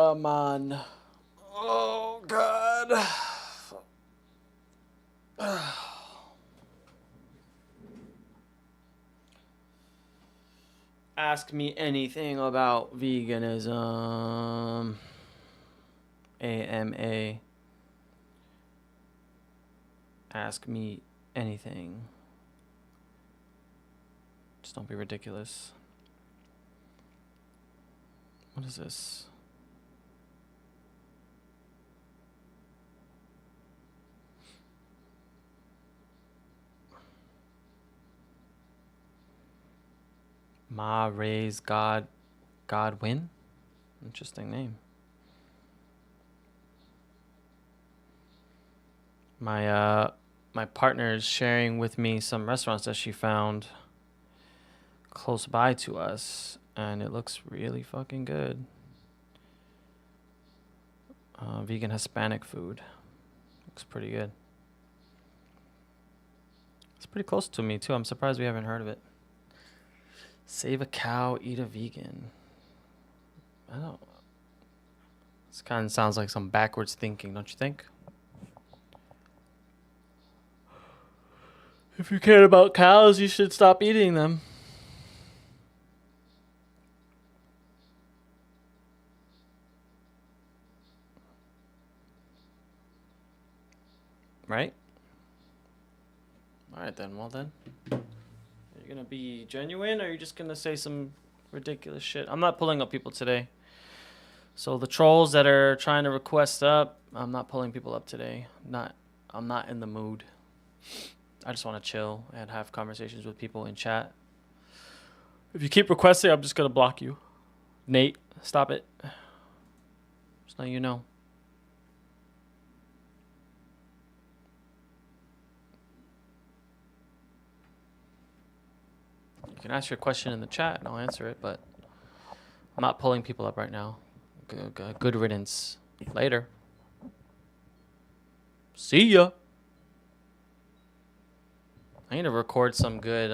Come on. Oh, God. Ask me anything about veganism. AMA. Ask me anything. Just don't be ridiculous. What is this? Ma Raise Godwin? Interesting name. My partner is sharing with me some restaurants that she found close by to us, and it looks really fucking good. Vegan Hispanic food. Looks pretty good. It's pretty close to me too. I'm surprised we haven't heard of it. Save a cow, eat a vegan. I don't. This kind of sounds like some backwards thinking, don't you think? If you cared about cows, you should stop eating them. Right? Alright then, well then. Are you gonna be genuine, or are you just gonna say some ridiculous shit? I'm not pulling up people today. So the trolls that are trying to request up, I'm not pulling people up today. I'm not in the mood. I just want to chill and have conversations with people in chat. If you keep requesting, I'm just gonna block you. Nate, stop it. Just let you know. You can ask your question in the chat and I'll answer it, but I'm not pulling people up right now. Good riddance. Later. See ya. I need to record some good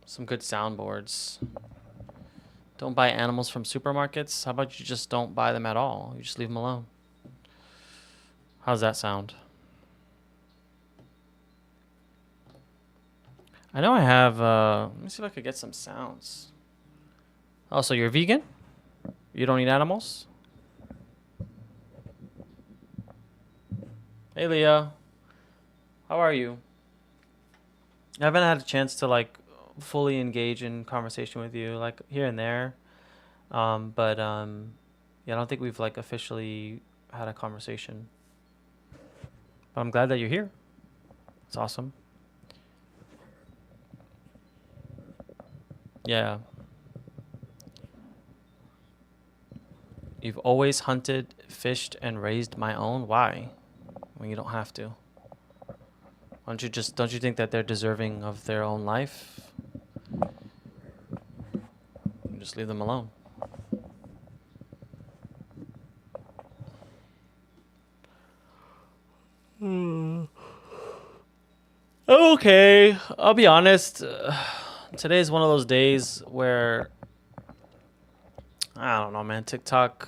soundboards. Don't buy animals from supermarkets. How about you just don't buy them at all? You just leave them alone. How's that sound? I know I have, let me see if I could get some sounds. Oh, so you're vegan? You don't eat animals? Hey, Leah. How are you? I haven't had a chance to, like, fully engage in conversation with you, like, here and there. But yeah, I don't think we've, like, officially had a conversation. But I'm glad that you're here. It's awesome. Yeah. You've always hunted, fished, and raised my own. Why? When you don't have to. Don't you think that they're deserving of their own life? Just leave them alone. Okay, I'll be honest. Today is one of those days where I don't know, man. TikTok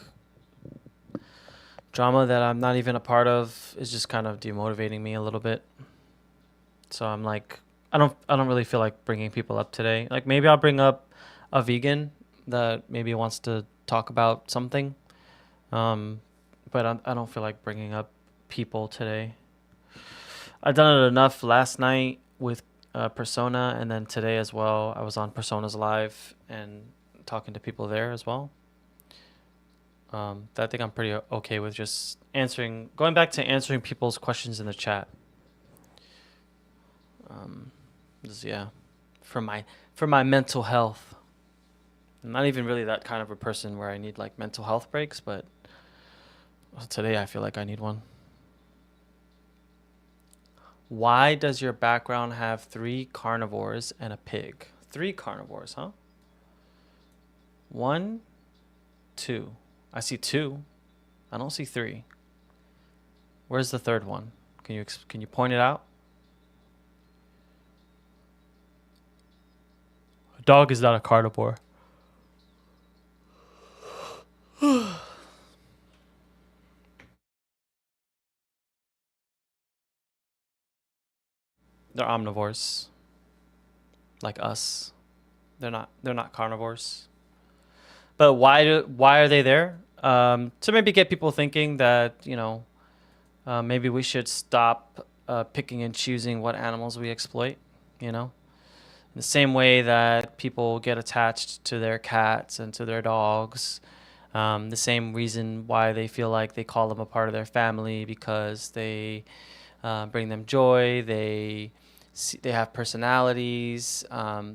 drama that I'm not even a part of is just kind of demotivating me a little bit. So I'm like, I don't really feel like bringing people up today. Like maybe I'll bring up a vegan that maybe wants to talk about something. But I don't feel like bringing up people today. I've done it enough last night with Persona, and then today as well. I was on Persona's live and talking to people there as well. I think I'm pretty okay with just going back to answering people's questions in the chat. Just, yeah, for my mental health. I'm not even really that kind of a person where I need like mental health breaks, but today I feel like I need one. Why does your background have 3 carnivores and a pig? 3 carnivores, huh? 1, 2. I see 2. I don't see 3. Where's the third one? Can you point it out? A dog is not a carnivore. They're omnivores, like us. They're not carnivores. But why are they there? To maybe get people thinking that maybe we should stop picking and choosing what animals we exploit. You know, in the same way that people get attached to their cats and to their dogs. The same reason why they feel like they call them a part of their family because they bring them joy. They have personalities.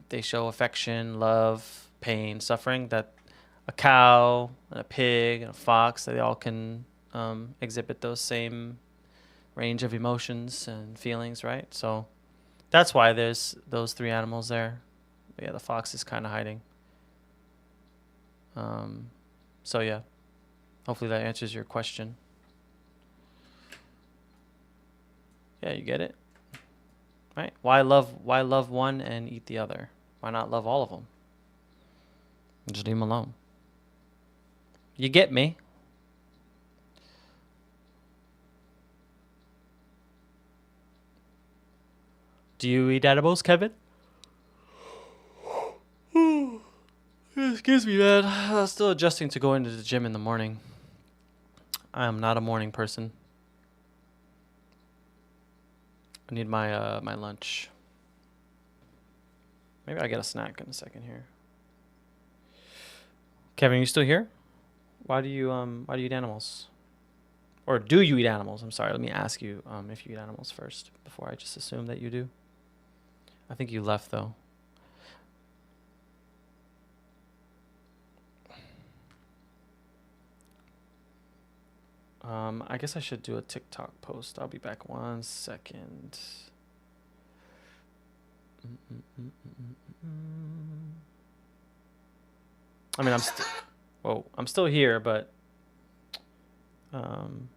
They show affection, love, pain, suffering. That a cow, and a pig, and a fox, they all can exhibit those same range of emotions and feelings, right? So that's why there's those three animals there. But yeah, the fox is kind of hiding. Um, so yeah, hopefully that answers your question. Yeah, you get it, right? Why love one and eat the other? Why not love all of them? Just leave them alone. You get me? Do you eat edibles, Kevin? Excuse me, man. I'm still adjusting to going to the gym in the morning. I am not a morning person. I need my lunch. Maybe I'll get a snack in a second here. Kevin, you still here? Why do you eat animals? Or do you eat animals? I'm sorry. Let me ask you if you eat animals first before I just assume that you do. I think you left though. I guess I should do a TikTok post. I'll be back 1 second. I mean, I'm still here, but um,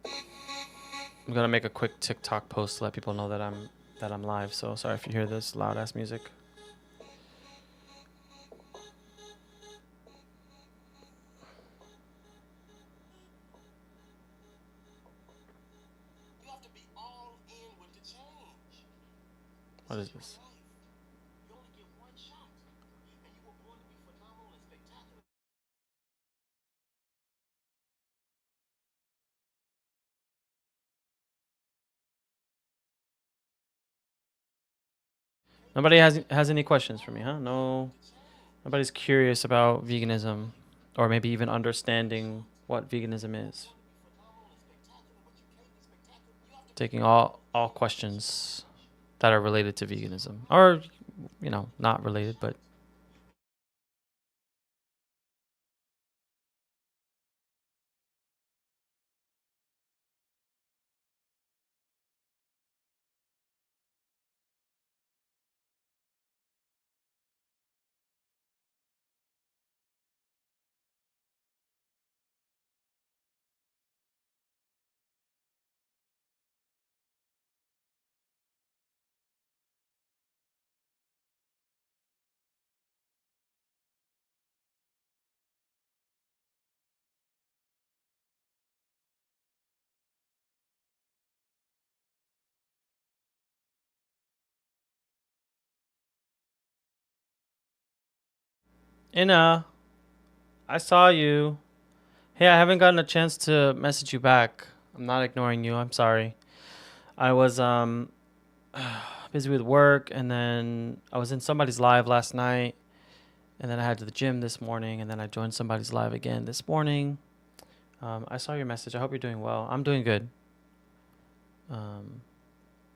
I'm gonna make a quick TikTok post to let people know that I'm live. So sorry if you hear this loud ass music. What is this? Nobody has any questions for me, huh? No, nobody's curious about veganism, or maybe even understanding what veganism is. Taking all questions that are related to veganism, or not related, but Inna, I saw you. Hey, I haven't gotten a chance to message you back. I'm not ignoring you. I'm sorry. I was busy with work, and then I was in somebody's live last night, and then I had to the gym this morning, and then I joined somebody's live again this morning. I saw your message. I hope you're doing well. I'm doing good. I'm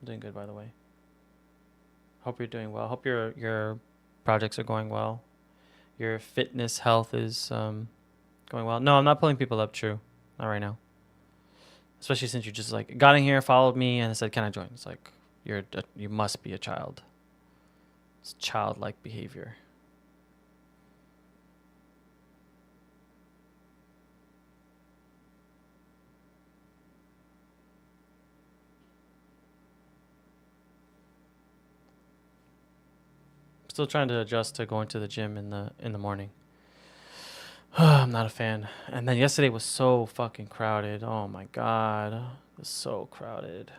doing good, by the way. Hope you're doing well. Hope your projects are going well. Your fitness health is going well. No, I'm not pulling people up. True, not right now. Especially since you just like got in here, followed me, and said, "Can I join?" It's like you must be a child. It's childlike behavior. Still trying to adjust to going to the gym in the morning. I'm not a fan. And then yesterday was so fucking crowded. Oh my god. It was so crowded.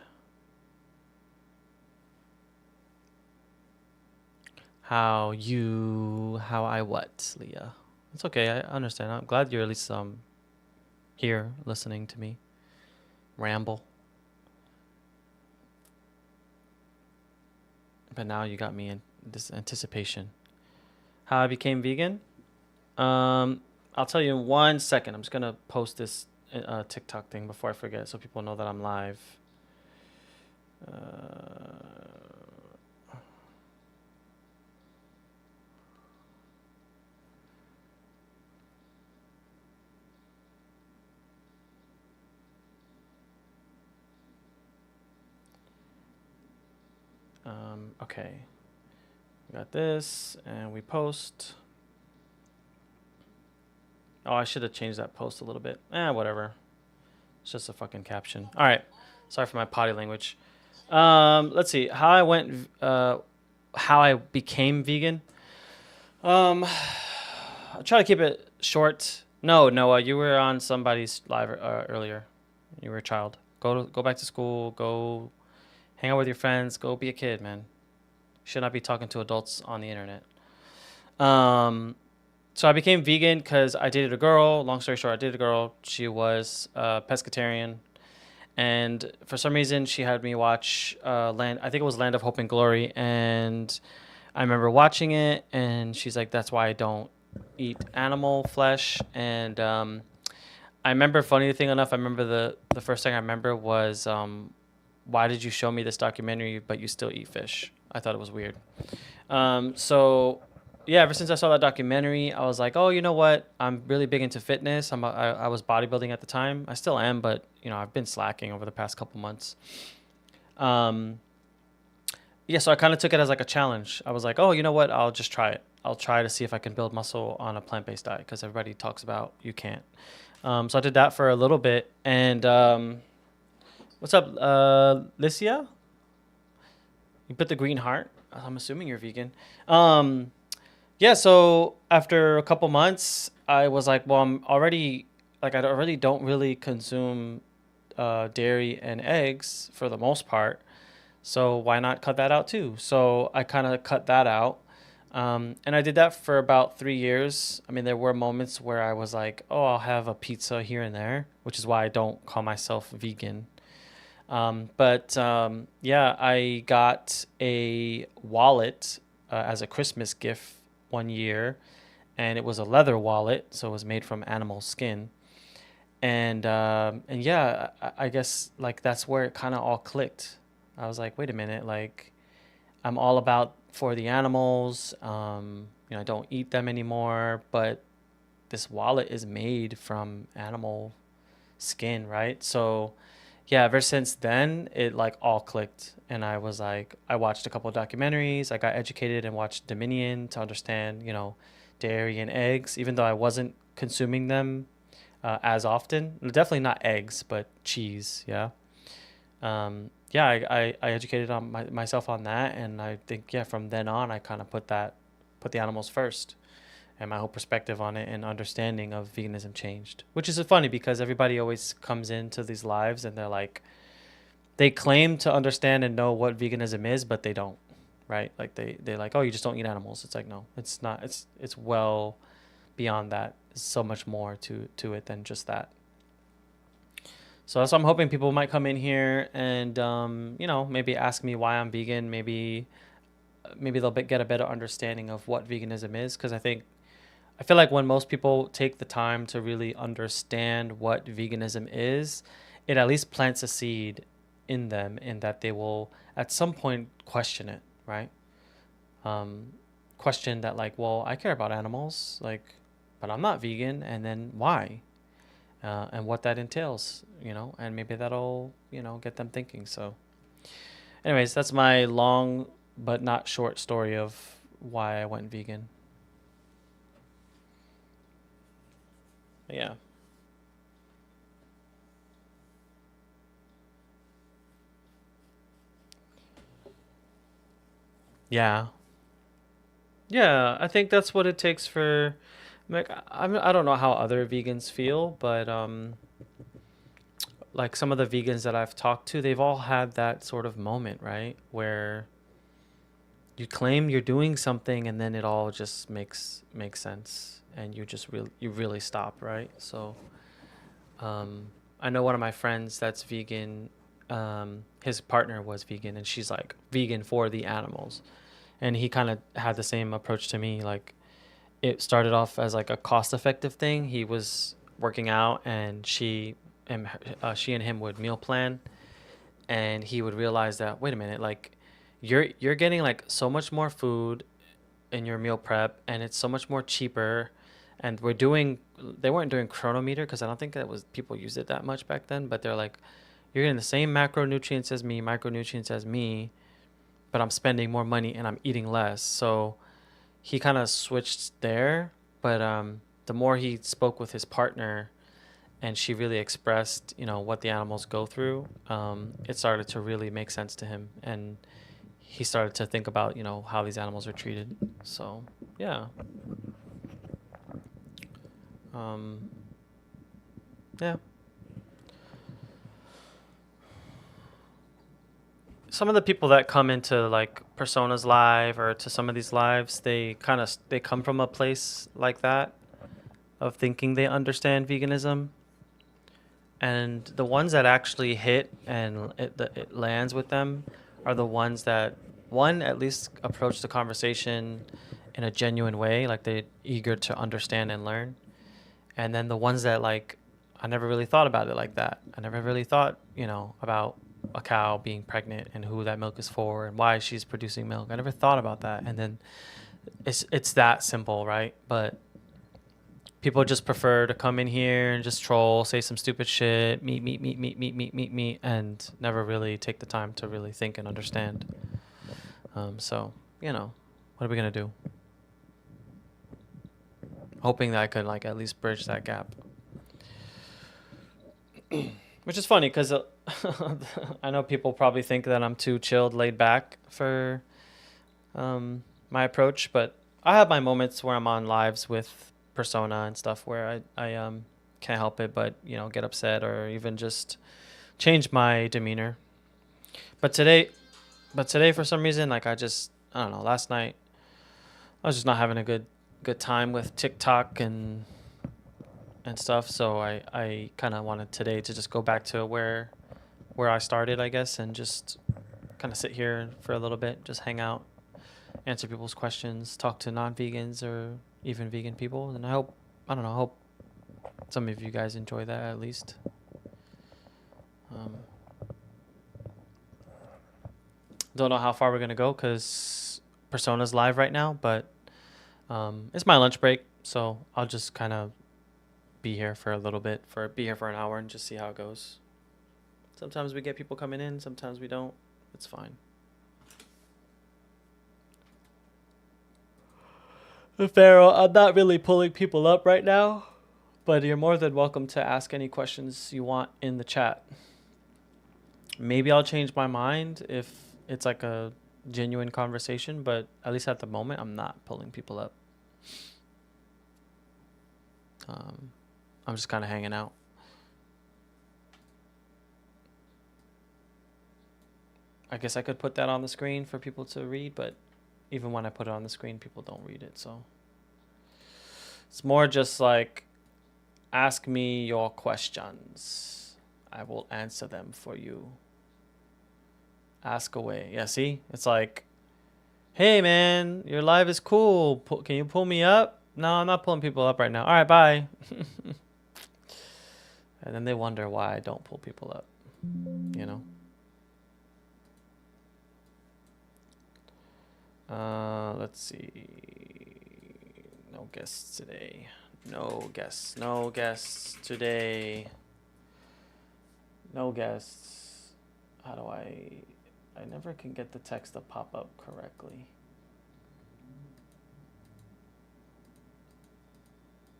How I what, Leah? It's okay. I understand. I'm glad you're at least here listening to me ramble. But now you got me in this anticipation. How I became vegan? Um, I'll tell you in 1 second. I'm just gonna post this TikTok thing before I forget, so people know that I'm live. Uh, okay, we got this, and we post. Oh, I should have changed that post a little bit. Whatever. It's just a fucking caption. All right. Sorry for my potty language. Let's see how I went. How I became vegan. I'll try to keep it short. No, Noah, you were on somebody's live earlier. You were a child. Go back to school. Go hang out with your friends. Go be a kid, man. You should not be talking to adults on the internet. Um, so I became vegan because I dated a girl. Long story short, I dated a girl. She was pescatarian, and for some reason, she had me watch Land. I think it was Land of Hope and Glory, and I remember watching it, and she's like, "That's why I don't eat animal flesh." And I remember, funny thing enough, I remember the first thing I remember was, "Why did you show me this documentary, but you still eat fish?" I thought it was weird. So yeah, ever since I saw that documentary, I was like, "Oh, you know what? I'm really big into fitness. I was bodybuilding at the time. I still am, but I've been slacking over the past couple months." Um, yeah, so I kind of took it as like a challenge. I was like, oh, you know what? I'll just try it. I'll try to see if I can build muscle on a plant-based diet because everybody talks about you can't. So I did that for a little bit. And what's up, Licia? You put the green heart. I'm assuming you're vegan. Um, yeah, so after a couple months, I was like, well, I'm already, like, I already don't really consume dairy and eggs for the most part. So why not cut that out too? So I kind of cut that out. And I did that for about 3 years. I mean, there were moments where I was like, oh, I'll have a pizza here and there, which is why I don't call myself vegan. But yeah, I got a wallet as a Christmas gift 1 year, and it was a leather wallet, so it was made from animal skin. And yeah, I guess like that's where it kind of all clicked. I was like, wait a minute, like I'm all about for the animals. I don't eat them anymore, but this wallet is made from animal skin, right? So yeah, ever since then, it like all clicked, and I was like, I watched a couple of documentaries. I got educated and watched Dominion to understand, dairy and eggs, even though I wasn't consuming them as often. Definitely not eggs, but cheese. Yeah. Yeah, I educated myself on that, and I think yeah, from then on, I kind of put the animals first, and my whole perspective on it and understanding of veganism changed. Which is funny because everybody always comes into these lives and they're like, they claim to understand and know what veganism is, but they don't, right? Like they're like, oh, you just don't eat animals. It's like no, it's not. It's well beyond that. There's so much more to it than just that. So that's why I'm hoping people might come in here and maybe ask me why I'm vegan. Maybe they'll get a better understanding of what veganism is, because I feel like when most people take the time to really understand what veganism is, it at least plants a seed in them, in that they will at some point question it, right? Question that, like, well, I care about animals, like, but I'm not vegan, and then why? And what that entails, and maybe that'll, get them thinking. So, anyways, that's my long but not short story of why I went vegan. Yeah. Yeah. Yeah, I think that's what it takes for Like I don't know how other vegans feel, but like some of the vegans that I've talked to, they've all had that sort of moment, right? Where you claim you're doing something and then it all just makes sense and you really stop, right? So um I know one of my friends that's vegan, his partner was vegan and she's like vegan for the animals. And he kind of had the same approach to me. Like it started off as like a cost effective thing. He was working out and she and him would meal plan, and he would realize that, wait a minute, like you're getting like so much more food in your meal prep and it's so much more cheaper. And they weren't doing chronometer because I don't think that was people used it that much back then, but they're like, you're getting the same macronutrients as me, micronutrients as me, but I'm spending more money and I'm eating less. So he kind of switched there. But the more he spoke with his partner and she really expressed, what the animals go through, it started to really make sense to him. And he started to think about, how these animals are treated. So, yeah. Um, yeah. Some of the people that come into like Persona's live or to some of these lives, they come from a place like that of thinking they understand veganism. And the ones that actually hit and it lands with them are the ones that, one, at least approach the conversation in a genuine way, like they're eager to understand and learn. And then the ones that, like, I never really thought about it like that. I never really thought, about a cow being pregnant and who that milk is for and why she's producing milk. I never thought about that. And then it's that simple, right? But people just prefer to come in here and just troll, say some stupid shit, meat, and never really take the time to really think and understand. So, what are we gonna do? Hoping that I could like at least bridge that gap. Which is funny because I know people probably think that I'm too chilled, laid back for my approach, but I have my moments where I'm on lives with Persona and stuff where I can't help it but get upset or even just change my demeanor. But today for some reason, like I don't know, last night I was just not having a good time with TikTok and stuff. So I kind of wanted today to just go back to where I started, I guess, and just kind of sit here for a little bit, just hang out, answer people's questions, talk to non-vegans or even vegan people. And I don't know, I hope some of you guys enjoy that at least. Um, don't know how far we're gonna go because Persona's live right now, but it's my lunch break, so I'll just kind of be here for a little bit, be here for an hour and just see how it goes. Sometimes we get people coming in, sometimes we don't. It's fine. Pharaoh, I'm not really pulling people up right now, but you're more than welcome to ask any questions you want in the chat. Maybe I'll change my mind if it's like a genuine conversation, but at least at the moment, I'm not pulling people up. I'm just kind of hanging out. I guess I could put that on the screen for people to read, but even when I put it on the screen, people don't read it. So it's more just like, ask me your questions. I will answer them for you. Ask away. Yeah, see? It's like, hey, man, your live is cool. Can you pull me up? No, I'm not pulling people up right now. All right, bye. And then they wonder why I don't pull people up, Let's see. No guests today. No guests. No guests today. No guests. How do I never can get the text to pop up correctly.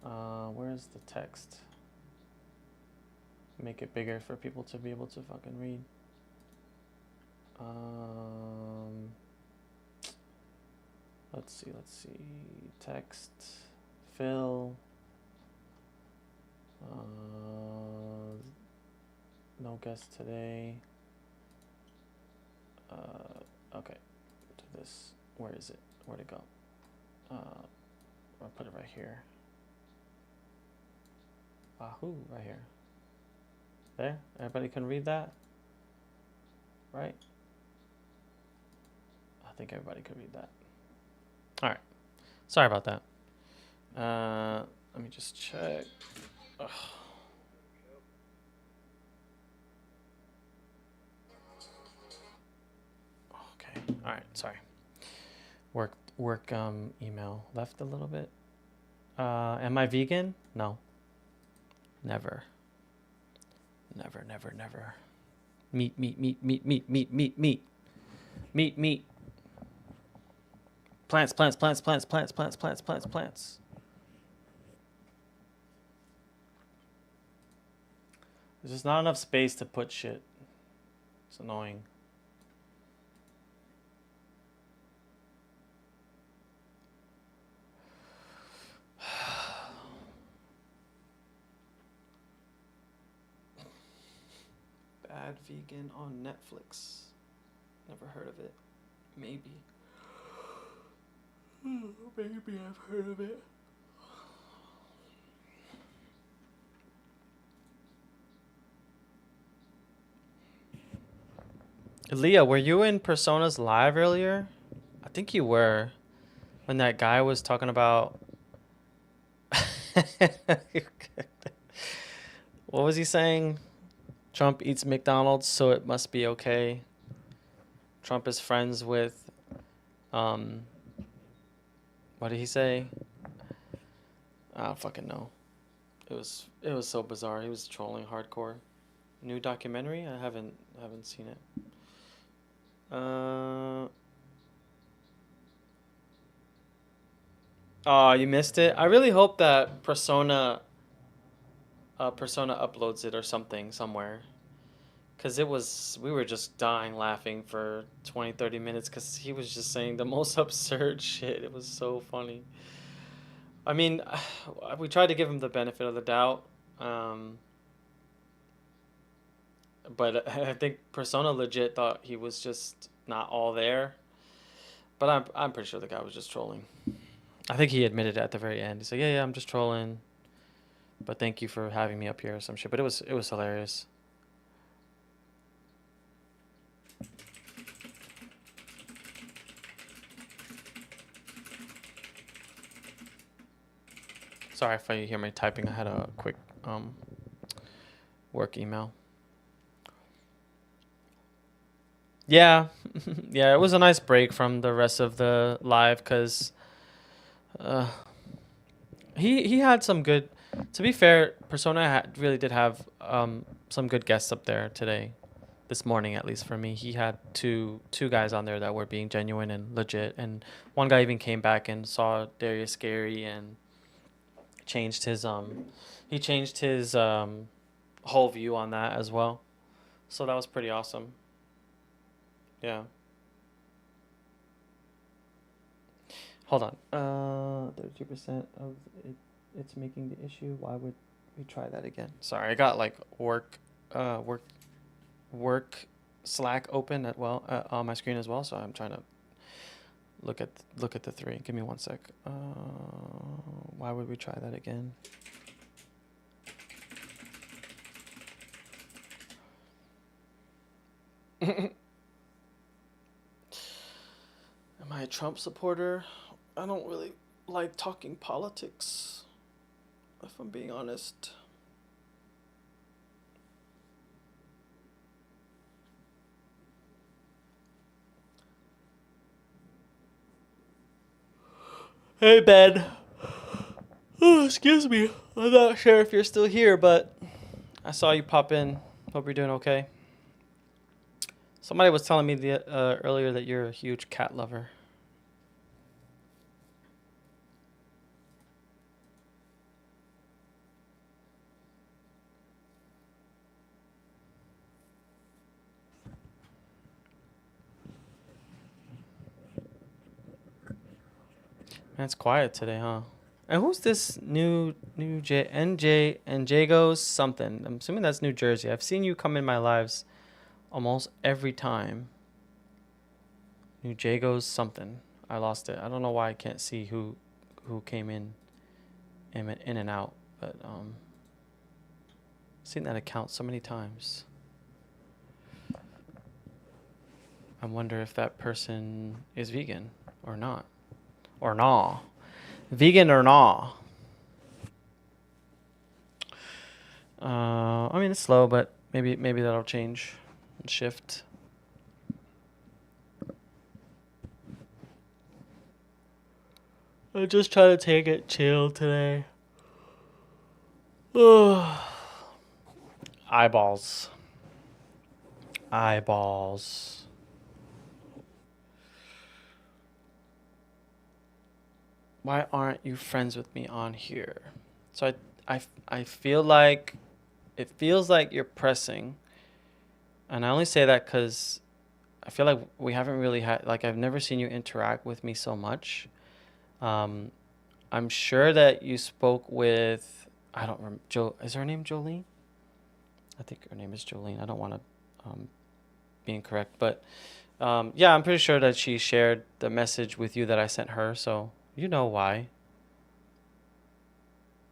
Where's the text? Make it bigger for people to be able to fucking read. Let's see. Text Phil. No guest today. Okay. To this. Where is it? Where'd it go? I'll put it right here. Wahoo, right here. There? Everybody can read that? Right? I think everybody could read that. Alright. Sorry about that. Let me just check. Ugh. Okay. Alright, sorry. Work email left a little bit. Am I vegan? No. Never. Never, never, never. Meat. Plants. There's just not enough space to put shit. It's annoying. Bad Vegan on Netflix. Never heard of it. Maybe. Maybe I've heard of it. Leah, were you in Persona's live earlier? I think you were. When that guy was talking about... What was he saying? Trump eats McDonald's, so it must be okay. Trump is friends with... What did he say? I don't fucking know. It was so bizarre. He was trolling hardcore. New documentary? I haven't seen it. Oh, you missed it. I really hope that Persona uploads it or something somewhere. Cause we were just dying laughing for 20-30 minutes because he was just saying the most absurd shit. It was so funny. I mean, we tried to give him the benefit of the doubt. But I think Persona legit thought he was just not all there. But I'm pretty sure the guy was just trolling. I think he admitted it at the very end. He's like, yeah, I'm just trolling. But thank you for having me up here or some shit. But it was hilarious. Sorry if you hear me typing. I had a quick work email. Yeah, yeah, it was a nice break from the rest of the live because he had some good. To be fair, Persona really did have some good guests up there today, this morning at least for me. He had two guys on there that were being genuine and legit, and one guy even came back and saw Darius Scary and changed his whole view on that as well. So that was pretty awesome. Yeah. Hold on. 32% of it's making the issue. Why would we try that again? Sorry, I got like work Slack open on my screen as well, so I'm trying to look at the three. Give me one sec. Why would we try that again? Am I a Trump supporter? I don't really like talking politics, if I'm being honest. Hey, Ben. Oh, excuse me. I'm not sure if you're still here, but I saw you pop in. Hope you're doing okay. Somebody was telling me earlier that you're a huge cat lover. Man, it's quiet today, huh? And who's this new NJ and Jago's something? I'm assuming that's New Jersey. I've seen you come in my lives almost every time. New Jago's something. I lost it. I don't know why I can't see who came in and out, but seen that account so many times. I wonder if that person is vegan or not. Or nah. Vegan or nah. I mean, it's slow, but maybe that'll change and shift. I just try to take it chill today. Eyeballs. Eyeballs. Why aren't you friends with me on here? So I feel like it feels like you're pressing, and I only say that because I feel like we haven't really had, like, I've never seen you interact with me so much. Um, I'm sure that you spoke with, I don't remember, is her name Jolene? I think her name is Jolene. I don't want to be incorrect, but yeah, I'm pretty sure that she shared the message with you that I sent her, so you know why.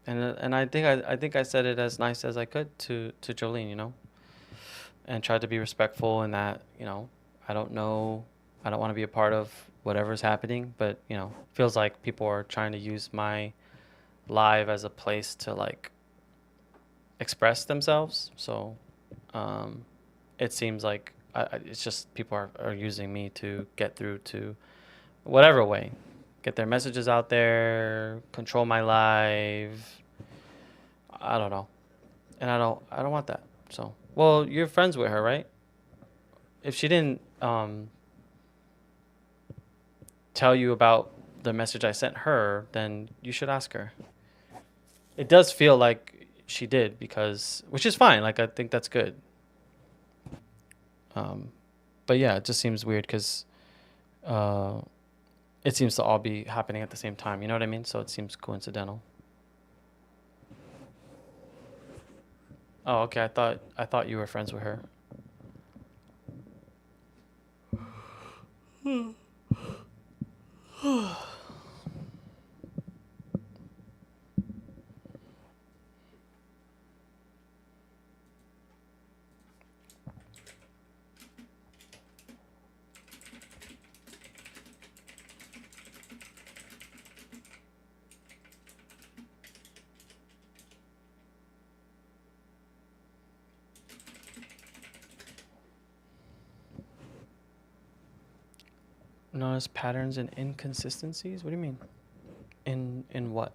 And I think I said it as nice as I could to Jolene, and tried to be respectful in that, I don't know, I don't want to be a part of whatever's happening, but feels like people are trying to use my live as a place to like express themselves. So it seems like it's just people are using me to get through to whatever way, get their messages out there, control my live. I don't know, and I don't want that. So, well, you're friends with her, right? If she didn't tell you about the message I sent her, then you should ask her. It does feel like she did, because, which is fine. Like, I think that's good. Um, but yeah, it just seems weird because uh, it seems to all be happening at the same time. You know what I mean? So it seems coincidental. Oh, okay. I thought you were friends with her. Notice patterns and inconsistencies. What do you mean? In what?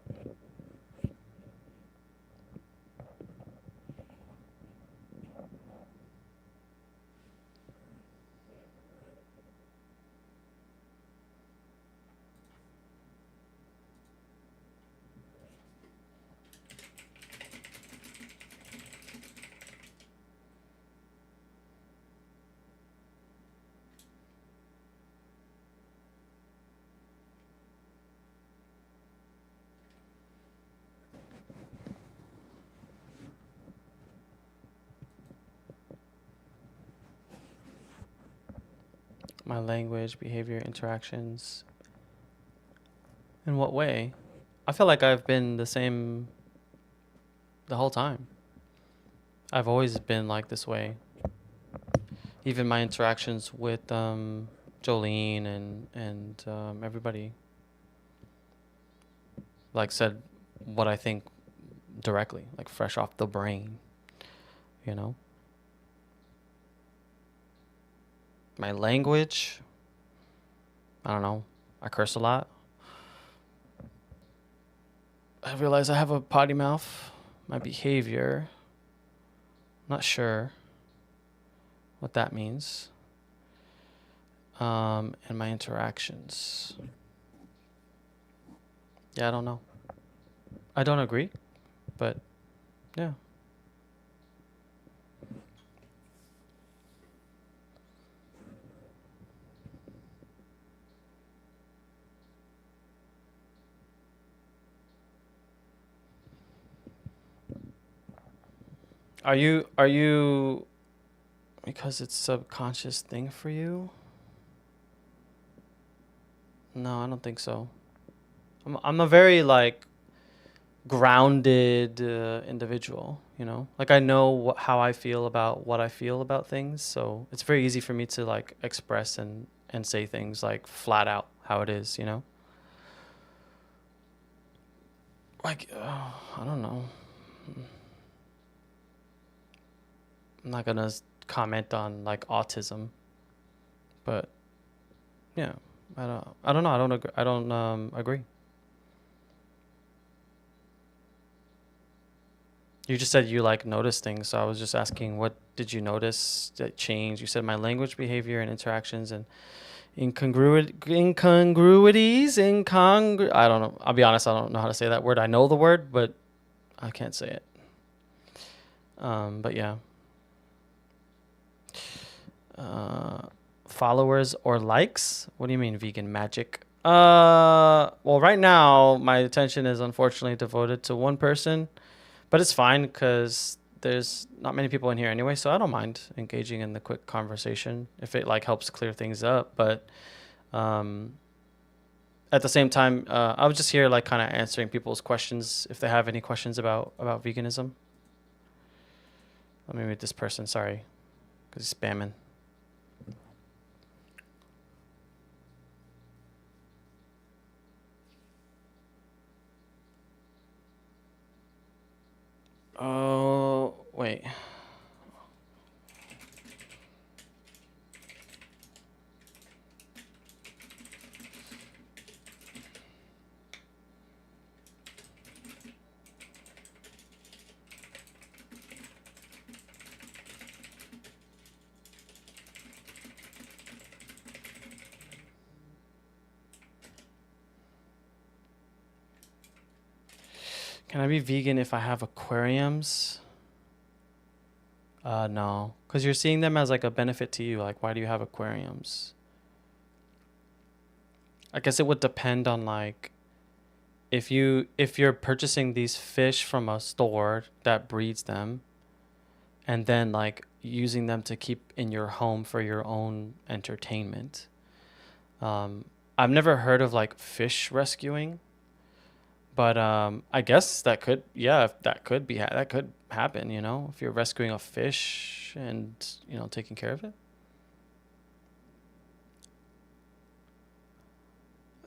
My language, behavior, interactions. In what way? I feel like I've been the same the whole time. I've always been like this way. Even my interactions with Jolene and everybody, like, said what I think directly, like fresh off the brain. You know, my language. I don't know. I curse a lot. I realize I have a potty mouth. My behavior. Not sure what that means. And my interactions. Yeah, I don't know. I don't agree, but yeah. Are you because it's subconscious thing for you? No, I don't think so. I'm a very like grounded individual, you know? Like I know how I feel about what I feel about things, so it's very easy for me to like express and say things like flat out how it is, you know? Like I don't know. I'm not gonna comment on like autism, but yeah, I don't know. I don't agree. I don't agree. You just said you like notice things, so I was just asking what did you notice that changed? You said my language, behavior, and interactions, and I don't know. I'll be honest. I don't know how to say that word. I know the word, but I can't say it. But yeah, uh, followers or likes. What do you mean vegan magic? Well, right now my attention is unfortunately devoted to one person, but it's fine because there's not many people in here anyway, so I don't mind engaging in the quick conversation if it like helps clear things up. But um, at the same time, I was just here like kind of answering people's questions if they have any questions about veganism. Let me mute this person. Sorry, because he's spamming. Oh wait. Can I be vegan if I have aquariums? No, because you're seeing them as like a benefit to you. Like, why do you have aquariums? I guess it would depend on like if you're purchasing these fish from a store that breeds them and then like using them to keep in your home for your own entertainment. Um, I've never heard of like fish rescuing, but I guess that could yeah that could be that could happen. You know, if you're rescuing a fish and taking care of it.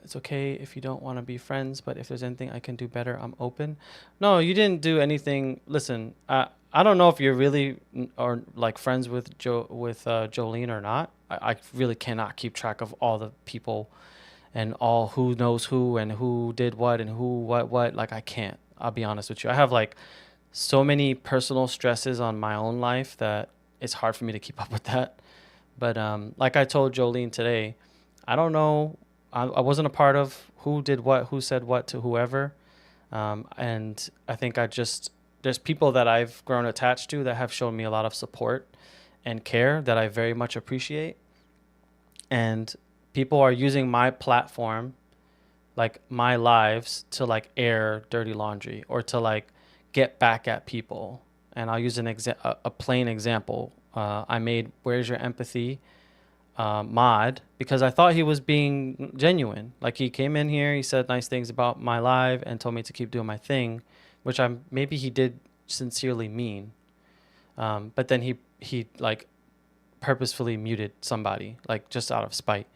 It's okay if you don't want to be friends, but if there's anything I can do better, I'm open. No, you didn't do anything. Listen, I don't know if you're really or like friends with Jolene or not. I really cannot keep track of all the people and all who knows who and who did what and who what. Like I can't. I'll be honest with you. I have like so many personal stresses on my own life that it's hard for me to keep up with that. But like I told Jolene today, I don't know. I wasn't a part of who did what, who said what to whoever. And I think there's people that I've grown attached to that have shown me a lot of support and care that I very much appreciate. And people are using my platform, like my lives, to like air dirty laundry or to like get back at people. And I'll use a plain example. I made Where's Your Empathy mod because I thought he was being genuine. Like he came in here, he said nice things about my live and told me to keep doing my thing, which maybe he did sincerely mean. But then he like purposefully muted somebody like just out of spite.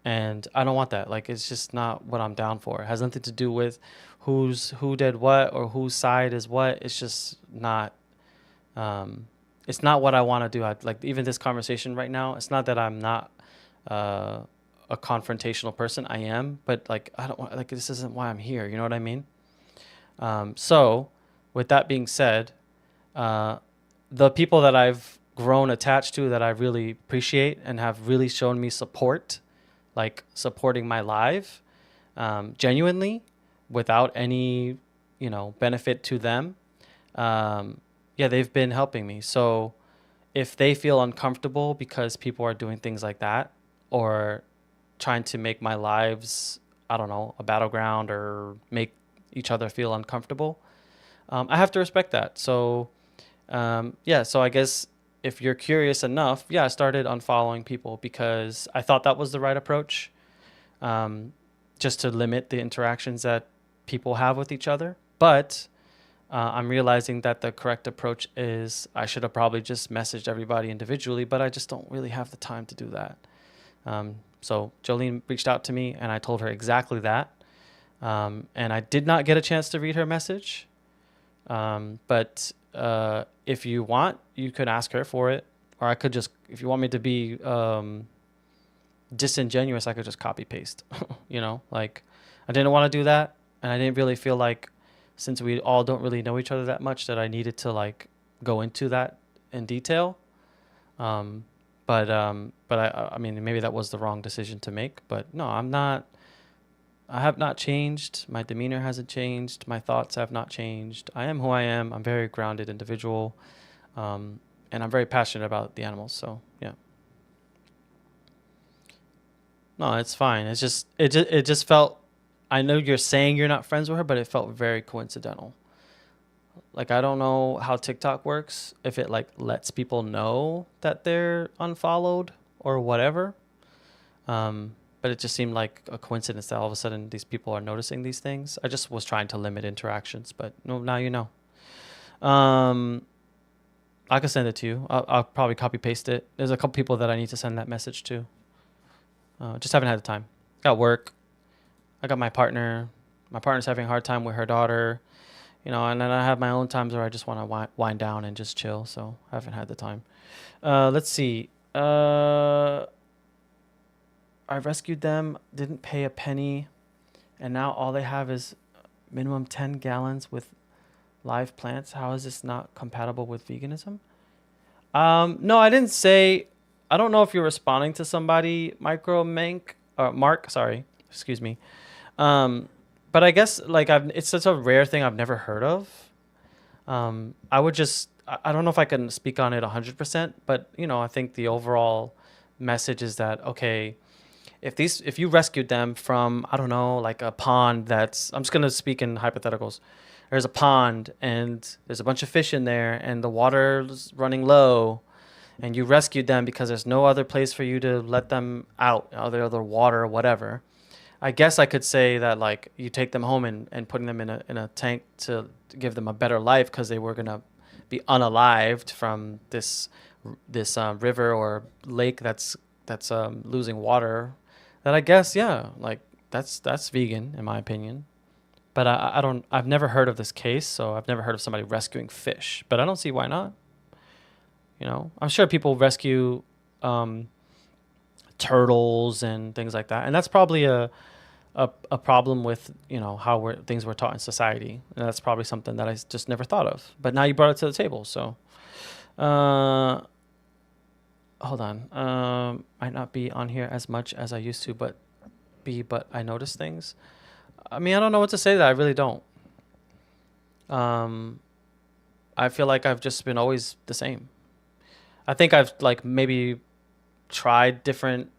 And I don't want that. Like it's just not what I'm down for. It has nothing to do with who did what or whose side is what. It's just not um, it's not what I want to do. Like even this conversation right now. It's not that I'm not uh, a confrontational person. I am, but like I don't want. Like this isn't why I'm here. You know what I mean? So, with that being said, uh, the people that I've grown attached to that I really appreciate and have really shown me support, like supporting my live, genuinely, without any, benefit to them. Um, yeah, they've been helping me. So if they feel uncomfortable because people are doing things like that or trying to make my lives, I don't know, a battleground or make each other feel uncomfortable, I have to respect that. So Yeah, so I guess if you're curious enough, yeah, I started unfollowing people because I thought that was the right approach, um, just to limit the interactions that people have with each other. But I'm realizing that the correct approach is I should have probably just messaged everybody individually, but I just don't really have the time to do that. So Jolene reached out to me and I told her exactly that. And I did not get a chance to read her message. But if you want, you could ask her for it. Or I could just, if you want me to be disingenuous, I could just copy paste. Like I didn't want to do that. And I didn't really feel like, since we all don't really know each other that much, that I needed to like go into that in detail. Um, but I mean, maybe that was the wrong decision to make. But no, I'm not. I have not changed. My demeanor hasn't changed. My thoughts have not changed. I am who I am. I'm a very grounded individual, and I'm very passionate about the animals. So yeah, no, it's fine. It just felt. I know you're saying you're not friends with her, but it felt very coincidental. Like I don't know how TikTok works, if it like lets people know that they're unfollowed or whatever. But it just seemed like a coincidence that all of a sudden these people are noticing these things. I just was trying to limit interactions, but no, now you know. Um, I can send it to you. I'll probably copy paste it. There's a couple people that I need to send that message to. Just haven't had the time. Got work. I got my partner. My partner's having a hard time with her daughter, and then I have my own times where I just want to wind down and just chill. So I haven't had the time. Let's see. I rescued them, didn't pay a penny, and now all they have is minimum 10 gallons with live plants. How is this not compatible with veganism? No, I didn't say. I don't know if you're responding to somebody, Micro Mank or Mark. Sorry, excuse me. Um, but I guess like it's such a rare thing I've never heard of. I would just. I don't know if I can speak on it 100%, but I think the overall message is that okay, if you rescued them from, I don't know, like a pond that's, I'm just going to speak in hypotheticals. There's a pond and there's a bunch of fish in there and the water's running low, and you rescued them because there's no other place for you to let them out, other water or whatever. I guess I could say that like you take them home and putting them in a tank to give them a better life because they were going to be unalived from this river or lake that's losing water. That I guess, yeah, like that's vegan in my opinion. But I've never heard of this case, so I've never heard of somebody rescuing fish. But I don't see why not. I'm sure people rescue um, turtles and things like that, and that's probably a problem with how things were taught in society, and that's probably something that I just never thought of. But now you brought it to the table, so. Uh, Hold on. Might not be on here as much as I used to, but I notice things. I mean, I don't know what to say to that. I really don't. Um, I feel like I've just been always the same. I think I've like maybe tried different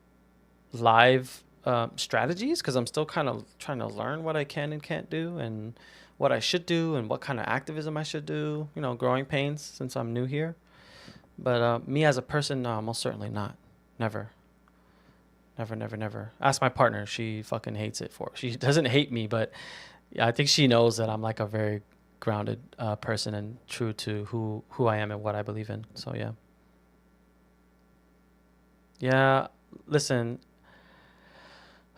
live strategies because I'm still kind of trying to learn what I can and can't do and what I should do and what kind of activism I should do. Growing pains since I'm new here. But me as a person, no, most certainly not. Never. Never, never, never. Ask my partner. She fucking hates it for. She doesn't hate me, but yeah, I think she knows that I'm like a very grounded person and true to who I am and what I believe in. So yeah. Yeah, listen,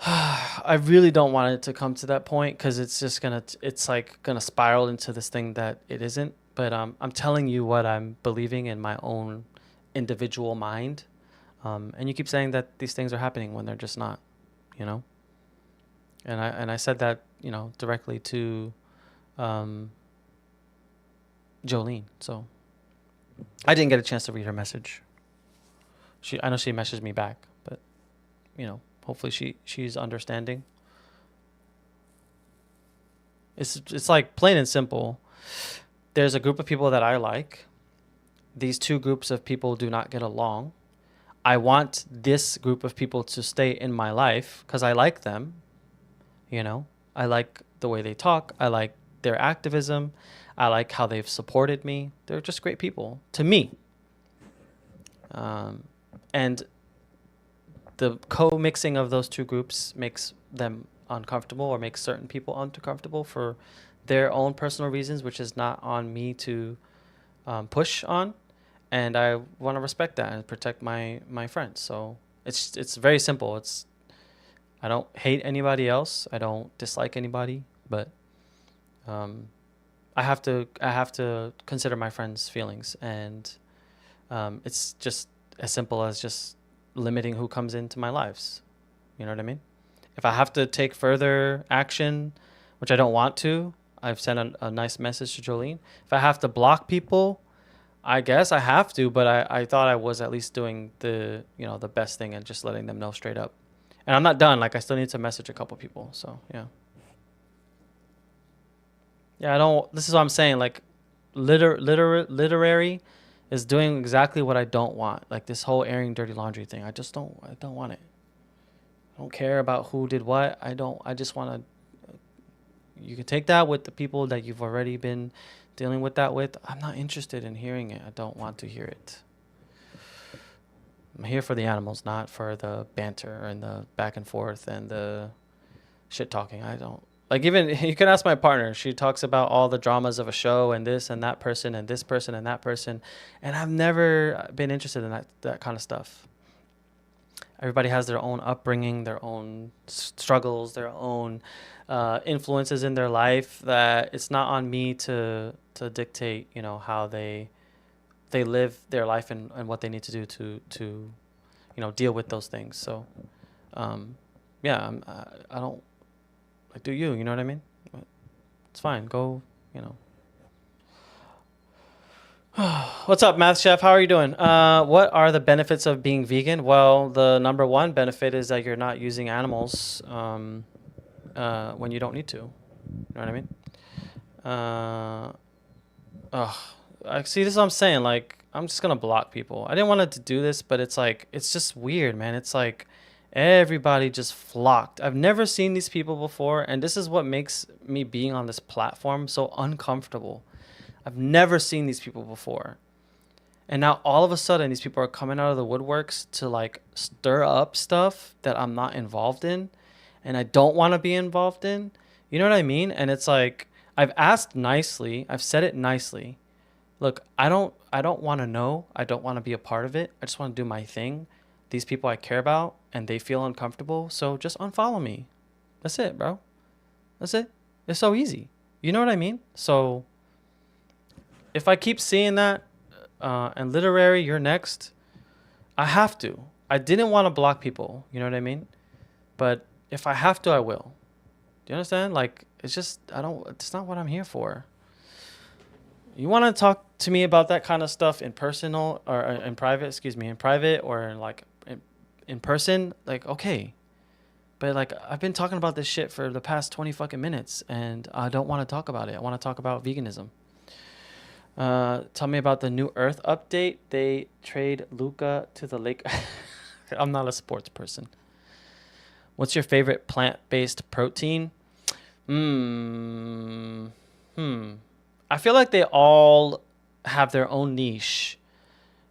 I really don't want it to come to that point because it's like gonna spiral into this thing that it isn't. But I'm telling you what I'm believing in my own individual mind. And you keep saying that these things are happening when they're just not, you know. And I said that directly to um, Jolene. So I didn't get a chance to read her message. I know she messaged me back, but hopefully she's understanding. It's like plain and simple. There's a group of people that I like. These two groups of people do not get along. I want this group of people to stay in my life because I like them. I like the way they talk. I like their activism. I like how they've supported me. They're just great people to me. And the co-mixing of those two groups makes them uncomfortable, or makes certain people uncomfortable for their own personal reasons, which is not on me to push on. And I want to respect that and protect my friends. So it's very simple. I don't hate anybody else. I don't dislike anybody, but I have to consider my friends' feelings, and it's just as simple as just limiting who comes into my lives. You know what I mean? If I have to take further action, which I don't want to, I've sent a nice message to Jolene. If I have to block people, I guess I have to, but I thought I was at least doing the best thing and just letting them know straight up. And I'm not done. Like, I still need to message a couple people. So yeah. Yeah, I don't. This is what I'm saying. Like, literary is doing exactly what I don't want. Like this whole airing dirty laundry thing. I don't want it. I don't care about who did what. I just want to. You can take that with the people that you've already been dealing with that with. I'm not interested in hearing it. I don't want to hear it. I'm here for the animals, not for the banter and the back and forth and the shit talking. I don't. Like, even you can ask my partner. She talks about all the dramas of a show and this and that person and this person and that person, and I've never been interested in that kind of stuff. Everybody has their own upbringing, their own struggles, their own influences in their life. That it's not on me to dictate, how they live their life and what they need to do to deal with those things. So, yeah, I don't. Like, do you know what I mean? It's fine. Go, What's up, Math Chef? How are you doing? What are the benefits of being vegan? Well, the number one benefit is that you're not using animals when you don't need to. You know what I mean? I see, this is what I'm saying. Like, I'm just going to block people. I didn't want to do this, but it's like, it's just weird, man. It's like, everybody just flocked. I've never seen these people before, and this is what makes me being on this platform so uncomfortable. I've never seen these people before. And now all of a sudden these people are coming out of the woodworks to like stir up stuff that I'm not involved in and I don't want to be involved in. You know what I mean? And it's like, I've asked nicely, I've said it nicely. Look, I don't want to know. I don't want to be a part of it. I just want to do my thing. These people I care about and they feel uncomfortable, so just unfollow me. That's it, bro. That's it. It's so easy. You know what I mean? So if I keep seeing that, and literary, you're next, I have to. I didn't want to block people. You know what I mean? But if I have to, I will. Do you understand? Like, it's just, it's not what I'm here for. You want to talk to me about that kind of stuff in personal or in private or in person, like, okay. But like, I've been talking about this shit for the past 20 fucking minutes and I don't want to talk about it. I want to talk about veganism. Tell me about the New Earth update. They trade Luca to the Lake. I'm not a sports person. What's your favorite plant-based protein? I feel like they all have their own niche.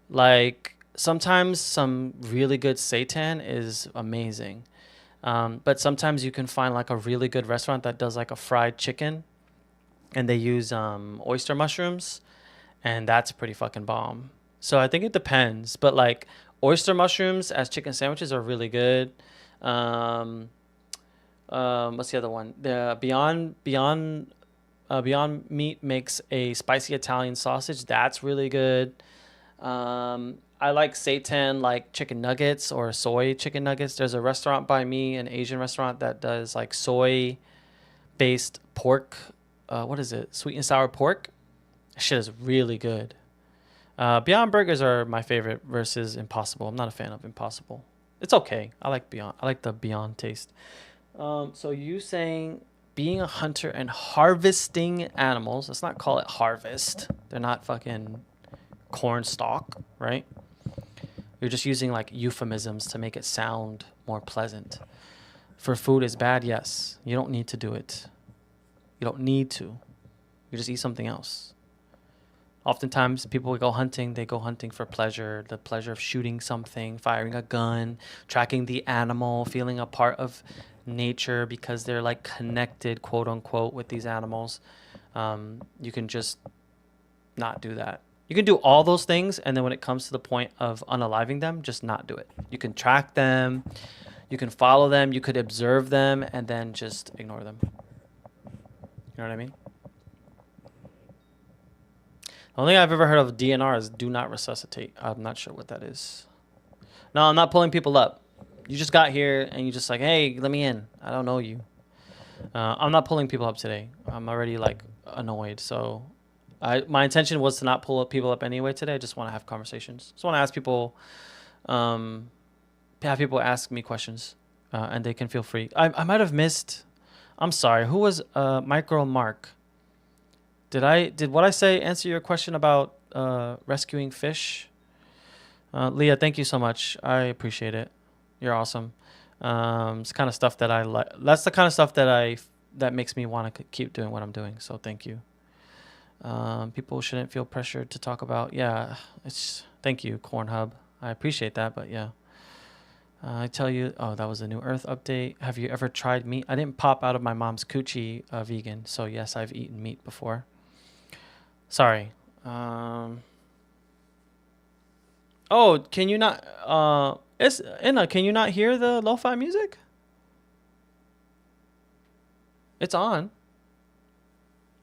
Like, sometimes some really good seitan is amazing. But sometimes you can find like a really good restaurant that does like a fried chicken and they use oyster mushrooms, and that's pretty fucking bomb. So I think it depends, but like oyster mushrooms as chicken sandwiches are really good. What's the other one? The Beyond Meat makes a spicy Italian sausage. That's really good. I like seitan, like chicken nuggets or soy chicken nuggets. There's a restaurant by me, an Asian restaurant that does like soy-based pork. What is it? Sweet and sour pork. That shit is really good. Beyond Burgers are my favorite versus Impossible. I'm not a fan of Impossible. It's okay. I like Beyond. I like the Beyond taste. So you saying being a hunter and harvesting animals. Let's not call it harvest. They're not fucking corn stalk, right? You're just using like euphemisms to make it sound more pleasant. For food is bad, yes. You don't need to do it. You don't need to. You just eat something else. Oftentimes, people go hunting. They go hunting for pleasure, the pleasure of shooting something, firing a gun, tracking the animal, feeling a part of nature because they're like connected, quote unquote, with these animals. You can just not do that. You can do all those things, and then when it comes to the point of unaliving them, just not do it. You can track them, you can follow them, you could observe them, and then just ignore them. You know what I mean? The only thing I've ever heard of DNR is do not resuscitate. I'm not sure what that is. No, I'm not pulling people up. You just got here and you just like, hey, let me in. I don't know you. I'm not pulling people up today. I'm already like annoyed. So my intention was to not pull people up anyway today. I just want to have conversations. Just want to ask people, have people ask me questions, and they can feel free. I might have missed. I'm sorry. Who was Micro Mark? Did what I say answer your question about rescuing fish? Leah, thank you so much. I appreciate it. You're awesome. It's kind of stuff that I like. That's the kind of stuff that makes me want to keep doing what I'm doing. So thank you. People shouldn't feel pressured to talk about. Yeah, thank you, Corn Hub. I appreciate that, but yeah. I tell you, oh, that was a New Earth update. Have you ever tried meat? I didn't pop out of my mom's coochie vegan, so yes, I've eaten meat before. Sorry. Oh, can you not? Inna, can you not hear the lo-fi music? It's on.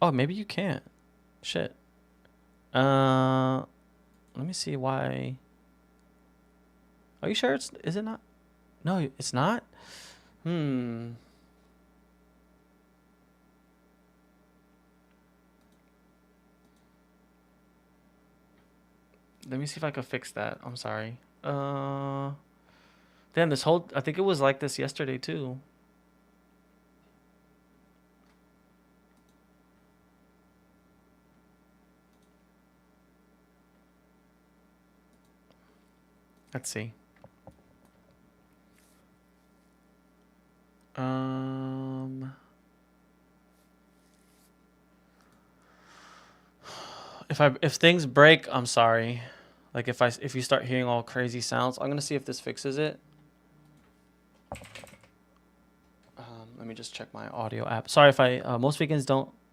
Oh, maybe you can't. Shit. Let me see why. Are you sure is it not? No, it's not? Let me see if I can fix that. I'm sorry. Damn, I think it was like this yesterday too. Let's see. If things break, I'm sorry. Like if you start hearing all crazy sounds, I'm gonna see if this fixes it. Let me just check my audio app. Sorry if most vegans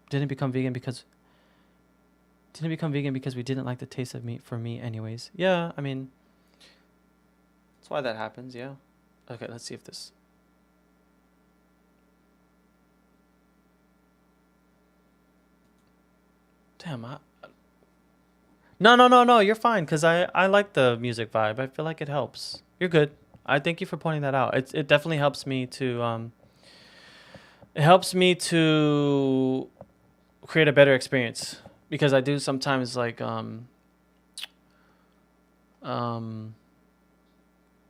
didn't become vegan because we didn't like the taste of meat for me anyways. Yeah, I mean, that's why that happens. Yeah. Okay, let's see if this. Damn, No. You're fine because I like the music vibe. I feel like it helps. You're good. I thank you for pointing that out. It definitely helps me to create a better experience because I do sometimes like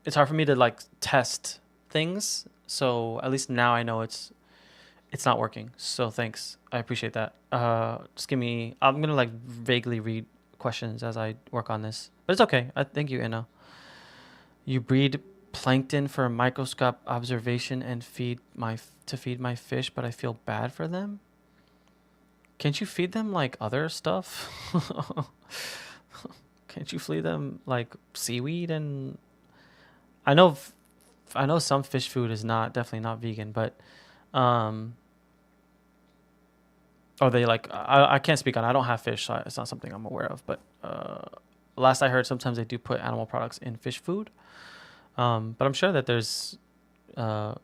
it's hard for me to like test things. So at least now I know it's not working. So thanks. I appreciate that. Just give me. I'm gonna like vaguely read questions as I work on this, but it's okay. Thank you, Inna. You breed plankton for microscope observation and feed my fish, but I feel bad for them. Can't you feed them like other stuff? Can't you feed them like seaweed and? I know some fish food is definitely not vegan, but they like I can't speak on it. I don't have fish, so it's not something I'm aware of. But last I heard, sometimes they do put animal products in fish food. But I'm sure that there's oh,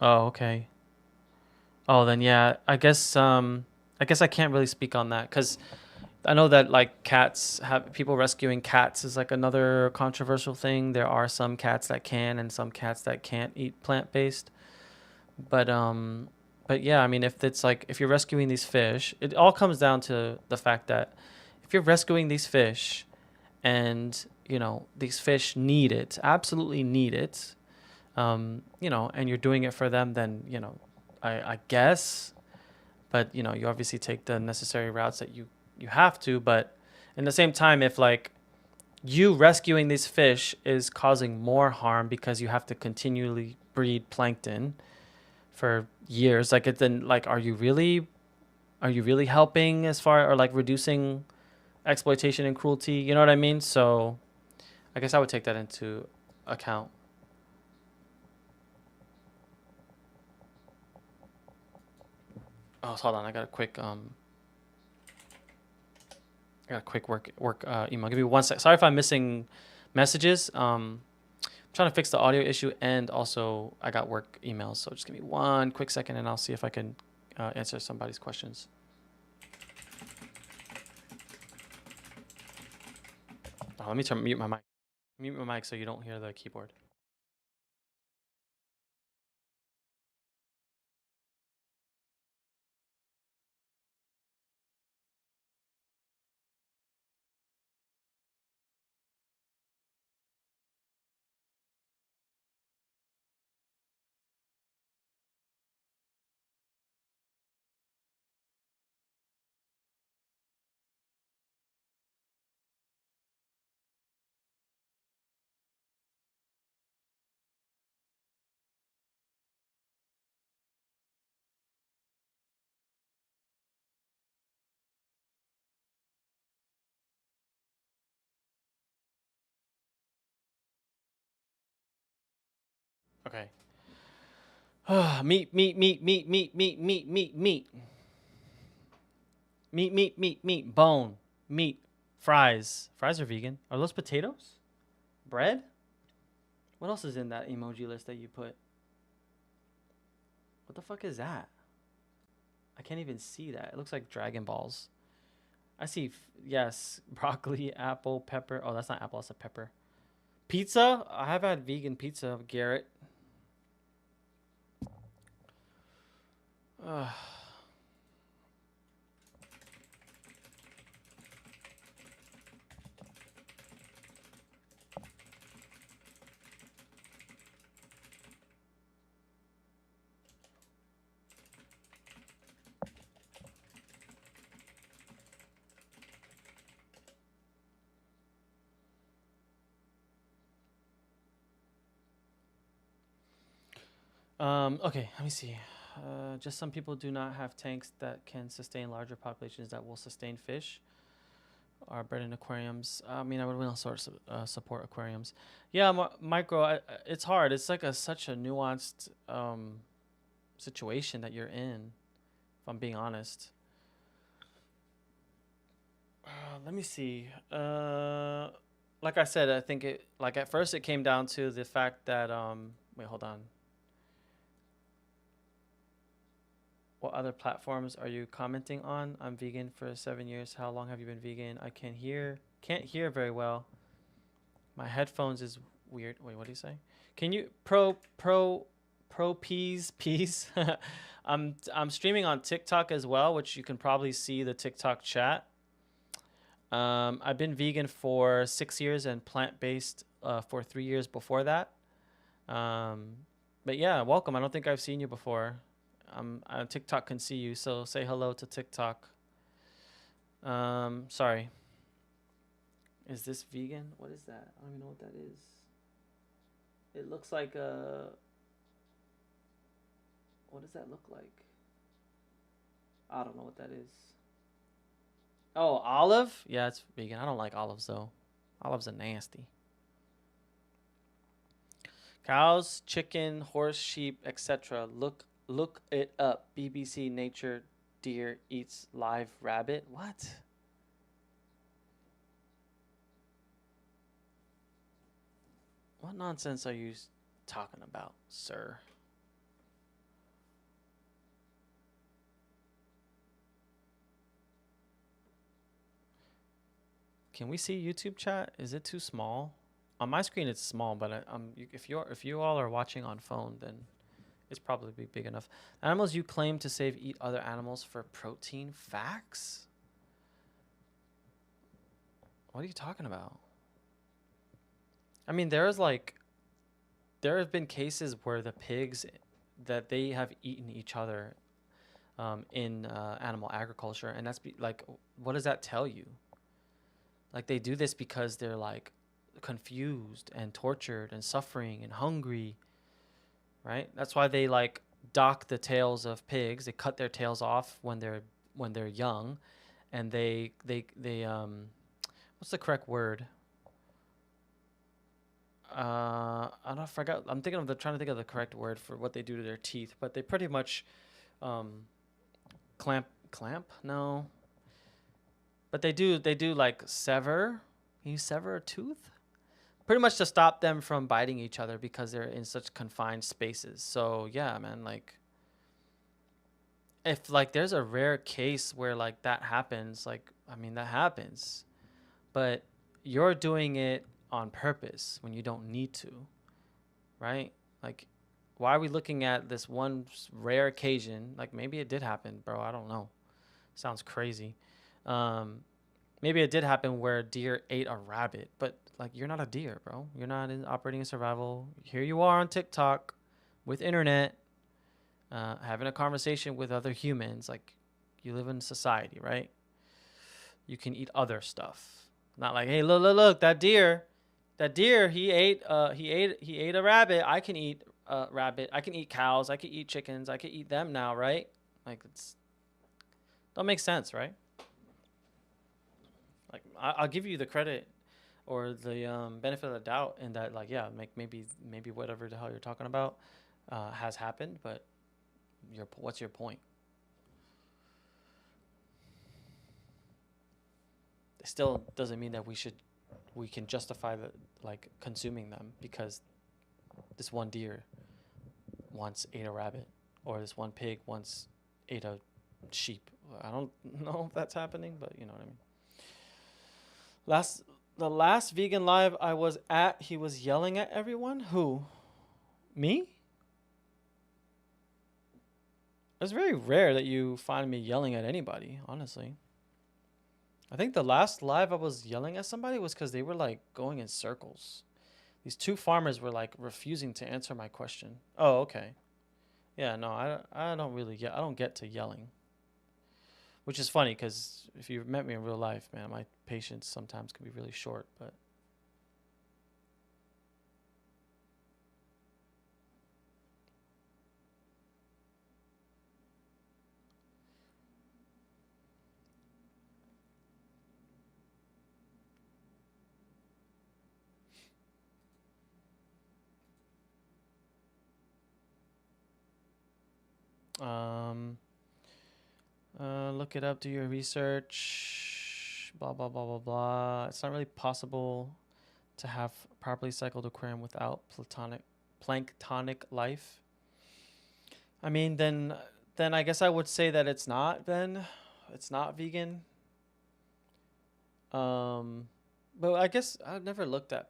okay. Oh, then yeah. I guess I can't really speak on that because I know that like people rescuing cats is like another controversial thing. There are some cats that can and some cats that can't eat plant-based. But yeah, I mean if you're rescuing these fish, it all comes down to the fact that if you're rescuing these fish and, these fish need it, absolutely need it, and you're doing it for them, then, I guess, but, you obviously take the necessary routes that you have to, but in the same time, if like you rescuing these fish is causing more harm because you have to continually breed plankton, for years. Like, it then, like, are you really helping as far, or like reducing exploitation and cruelty? You know what I mean? So I guess I would take that into account. Oh, hold on. I got a quick work email. Give me one sec. Sorry if I'm missing messages. I'm trying to fix the audio issue, and also I got work emails. So just give me one quick second, and I'll see if I can answer somebody's questions. Oh, let me mute my mic. Mute my mic so you don't hear the keyboard. Okay. Meat, meat, meat, meat, meat, meat, meat, meat, meat. Meat, meat, meat, meat, bone, meat, fries. Fries are vegan. Are those potatoes? Bread? What else is in that emoji list that you put? What the fuck is that? I can't even see that. It looks like Dragon Balls. I see, yes, broccoli, apple, pepper. Oh, that's not apple, that's a pepper. Pizza? I have had vegan pizza, Garrett. Ugh. Okay, let me see. Just some people do not have tanks that can sustain larger populations that will sustain fish. Are bred in aquariums. I mean, I would want to support aquariums. Yeah, micro. It's hard. It's like such a nuanced situation that you're in. If I'm being honest. Let me see. Like I said, I think it. Like at first, it came down to the fact that Wait, hold on. What other platforms are you commenting on? I'm vegan for 7 years. How long have you been vegan? I can't hear very well. My headphones is weird. Wait, what do you say? Can you pro peas? I'm streaming on TikTok as well, which you can probably see the TikTok chat. I've been vegan for 6 years and plant-based for 3 years before that. But yeah, welcome. I don't think I've seen you before. TikTok can see you, so say hello to TikTok. Sorry. Is this vegan? What is that? I don't even know what that is. It looks like a. What does that look like? I don't know what that is. Oh, olive? Yeah, it's vegan. I don't like olives though. Olives are nasty. Cows, chicken, horse, sheep, etc. Look it up. BBC Nature deer eats live rabbit. What? What nonsense are you talking about, sir? Can we see YouTube chat? Is it too small? On my screen, it's small, but if you all are watching on phone, then it's probably big enough. Animals you claim to save eat other animals for protein. Facts? What are you talking about? I mean, there have been cases where the pigs that they have eaten each other in animal agriculture, and like, what does that tell you? Like they do this because they're like confused and tortured and suffering and hungry, right? That's why they like dock the tails of pigs. They cut their tails off when they're young, and they what's the correct word? I don't forgot. I'm thinking of the trying to think of the correct word for what they do to their teeth, but they pretty much um, clamp. No, but they do like sever. Can you sever a tooth? Pretty much to stop them from biting each other because they're in such confined spaces. So yeah, man, like if like there's a rare case where like that happens, like I mean that happens, but you're doing it on purpose when you don't need to, right? Like why are we looking at this one rare occasion? Like maybe it did happen, bro. I don't know. Sounds crazy. Um, Maybe it did happen where a deer ate a rabbit, but like you're not a deer, bro. You're not operating in survival. Here you are on TikTok with internet, having a conversation with other humans. Like you live in society, right? You can eat other stuff. Not like, hey, look, that deer, he ate a rabbit. I can eat a rabbit. I can eat cows. I can eat chickens. I can eat them now, right? Like it's don't make sense, right? Like I'll give you the credit or the benefit of the doubt in that, like, yeah, maybe whatever the hell you're talking about has happened, but what's your point? It still doesn't mean that we can justify the like consuming them because this one deer once ate a rabbit or this one pig once ate a sheep. I don't know if that's happening, but you know what I mean. Last the last vegan live I was at, he was yelling at everyone. Who? Me? It's very rare that you find me yelling at anybody, honestly. I think the last live I was yelling at somebody was because they were like going in circles. These two farmers were like refusing to answer my question. Oh, okay. Yeah, no, I don't really get, I don't get to yelling. Which is funny because if you've met me in real life, man, my patience sometimes can be really short, but um look it up, do your research, blah blah blah blah blah. It's not really possible to have properly cycled aquarium without planktonic life. I mean, then I guess I would say that it's not vegan. Um, but I guess I've never looked at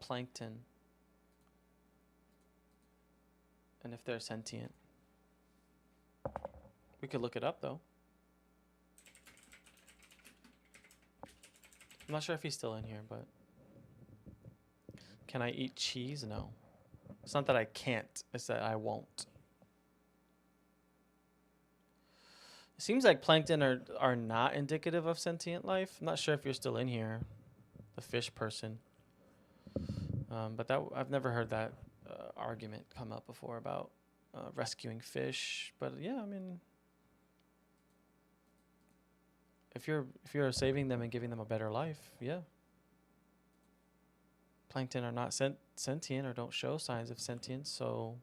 plankton and if they're sentient. We could look it up though. I'm not sure if he's still in here, but can I eat cheese? No. It's not that I can't, it's that I won't. It seems like plankton are not indicative of sentient life. I'm not sure if you're still in here, the fish person. But that I've never heard that argument come up before about rescuing fish. But yeah, I mean, if you're saving them and giving them a better life, yeah. Plankton are not sentient or don't show signs of sentience, so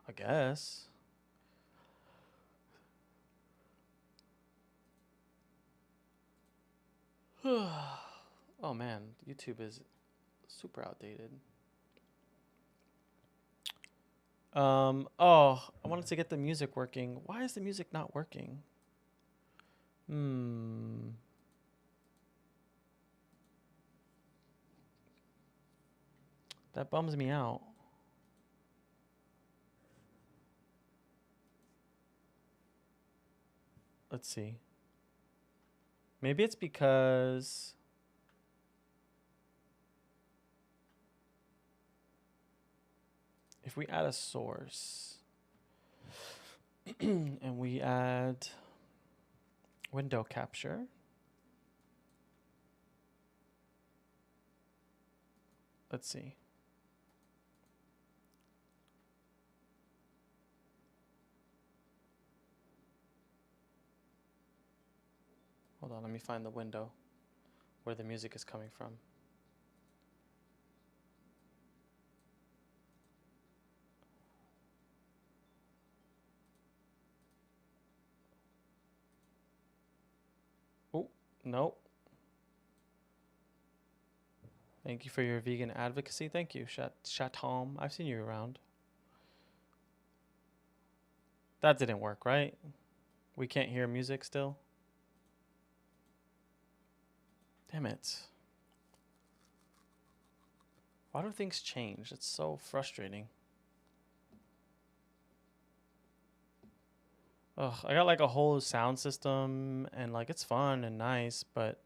I guess. Oh man, YouTube is super outdated. Oh, I wanted to get the music working. Why is the music not working? Hmm. That bums me out. Let's see. Maybe it's because if we add a source and we add window capture, let's see. Hold on, let me find the window where the music is coming from. Oh, no. Thank you for your vegan advocacy. Thank you, Chatom. I've seen you around. That didn't work, right? We can't hear music still? Damn it. Why do things change? It's so frustrating. Ugh, I got like a whole sound system and like it's fun and nice, but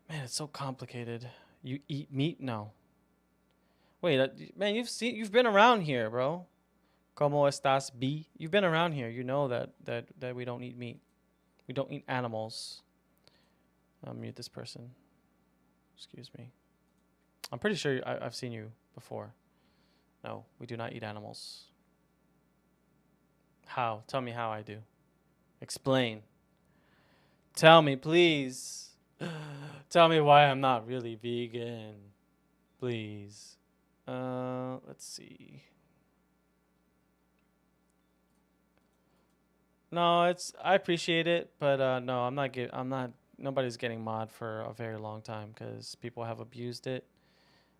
man, it's so complicated. You eat meat? No. Wait, man, you've been around here, bro. ¿Cómo estás, B? You've been around here. You know that we don't eat meat. We don't eat animals. I'll mute this person. Excuse me. I'm pretty sure I've seen you before. No, we do not eat animals. How? Tell me how I do. Explain. Tell me, please. Tell me why I'm not really vegan. Please. Let's see. No, I appreciate it, but no, I'm not nobody's getting mod for a very long time cuz people have abused it.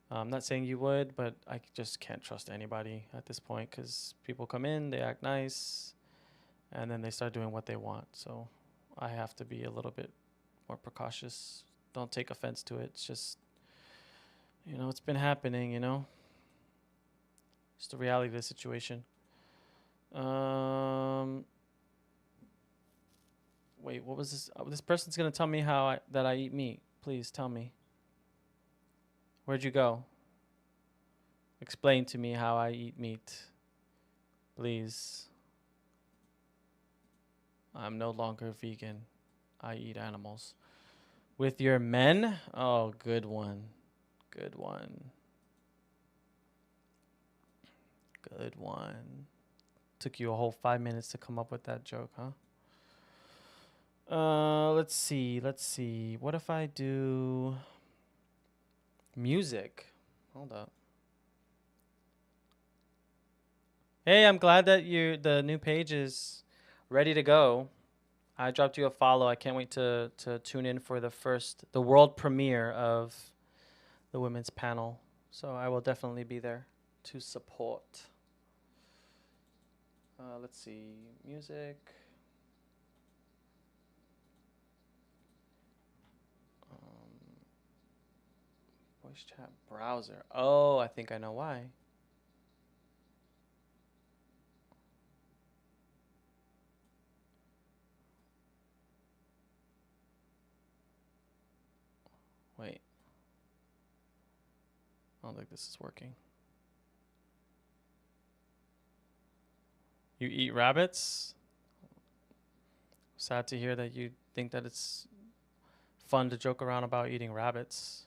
I'm not saying you would, but I just can't trust anybody at this point cuz people come in, they act nice, and then they start doing what they want. So I have to be a little bit more precautious. Don't take offense to it. It's just, it's been happening, It's the reality of the situation. Wait, what was this? This person's gonna tell me that I eat meat. Please tell me. Where'd you go? Explain to me how I eat meat. Please. I'm no longer vegan. I eat animals. With your men? Oh, good one. Good one. Good one. Took you a whole 5 minutes to come up with that joke, huh? Let's see. What if I do music? Hold up. Hey, I'm glad that the new page is ready to go. I dropped you a follow. I can't wait to tune in for the world premiere of the women's panel. So I will definitely be there to support. Let's see, music. Voice chat browser. Oh, I think I know why. Wait. I don't think this is working. You eat rabbits? Sad to hear that you think that it's fun to joke around about eating rabbits.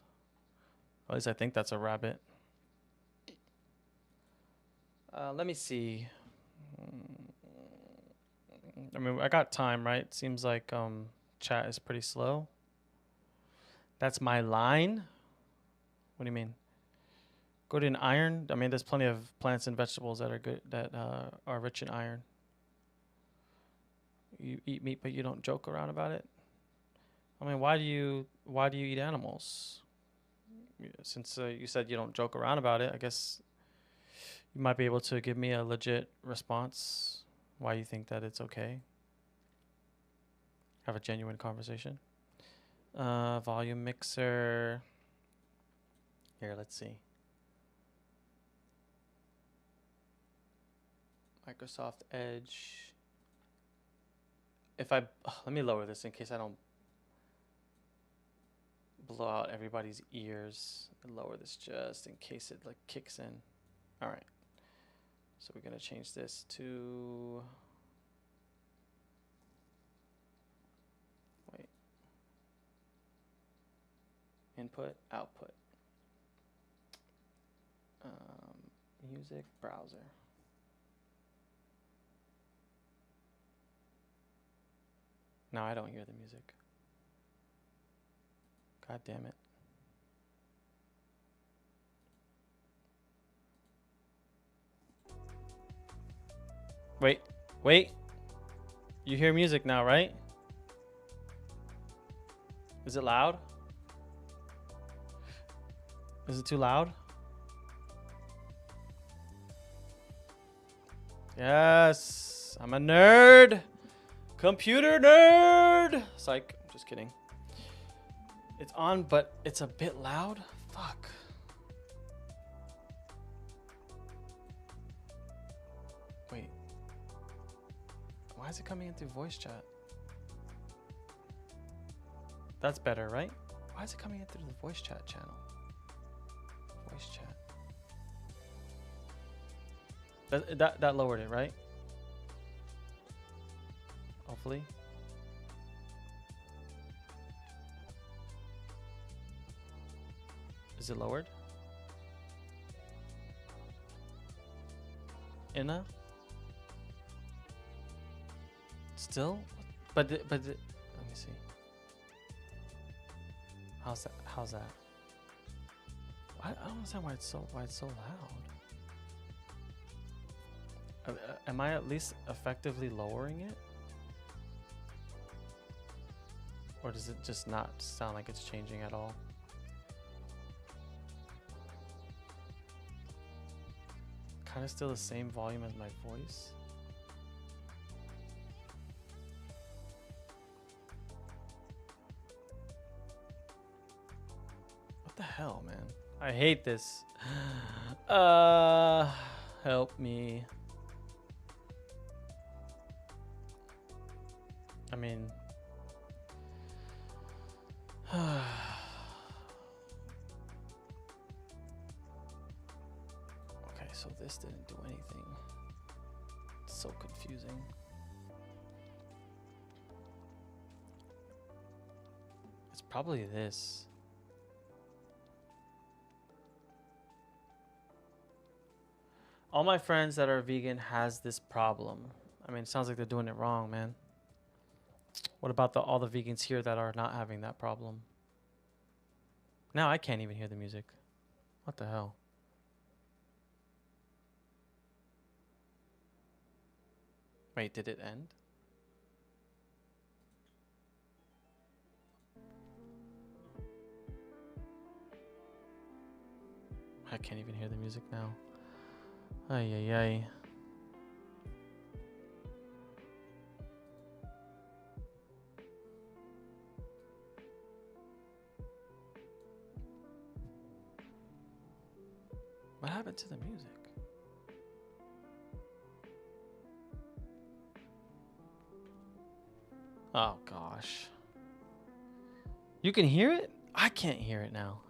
At least I think that's a rabbit. Let me see. I mean, I got time, right? Seems like chat is pretty slow. That's my line? What do you mean? Good in iron? I mean, there's plenty of plants and vegetables that are good, that are rich in iron. You eat meat, but you don't joke around about it? I mean, why do you eat animals? Since you said you don't joke around about it, I guess you might be able to give me a legit response why you think that it's okay. Have a genuine conversation. Volume mixer. Here, let's see. Microsoft Edge. Let me lower this in case I don't blow out everybody's ears. Lower this just in case it like kicks in. All right. So we're gonna change this to. Wait. Input, output. Music browser. No, I don't hear the music. God damn it. Wait, wait. You hear music now, right? Is it loud? Is it too loud? Yes, I'm a nerd. Computer nerd. Psych, just kidding. It's on, but it's a bit loud. Fuck. Wait. Why is it coming in through voice chat? That's better, right? Why is it coming in through the voice chat channel? Voice chat. That lowered it, right? Hopefully. Is it lowered? Inna? Still? But let me see. How's that? I don't understand why it's so loud. Am I at least effectively lowering it? Or does it just not sound like it's changing at all? Kind of still the same volume as my voice. What the hell, man? I hate this. Help me. I mean, okay, so this didn't do anything. It's so confusing. It's probably this. All my friends that are vegan has this problem. I mean, it sounds like they're doing it wrong, man. What about all the vegans here that are not having that problem? Now I can't even hear the music. What the hell? Wait, did it end? I can't even hear the music now. Ay, ay, ay. What happened to the music? Oh, gosh. You can hear it? I can't hear it now.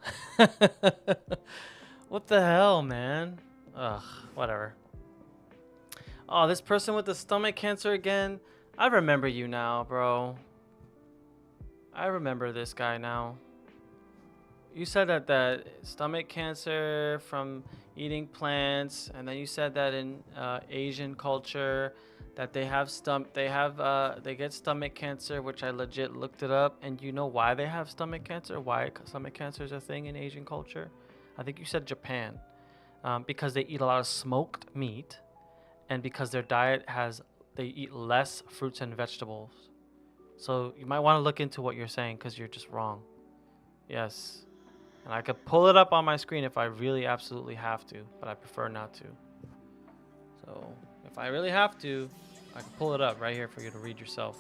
What the hell, man? Ugh, whatever. Oh, this person with the stomach cancer again? I remember you now, bro. I remember this guy now. You said that stomach cancer from eating plants, and then you said that in Asian culture that they get stomach cancer, which I legit looked it up. And you know why they have stomach cancer? Why stomach cancer is a thing in Asian culture? I think you said Japan, because they eat a lot of smoked meat, and because their diet they eat less fruits and vegetables. So you might want to look into what you're saying, because you're just wrong. Yes. And I could pull it up on my screen if I really absolutely have to, but I prefer not to. So if I really have to, I can pull it up right here for you to read yourself.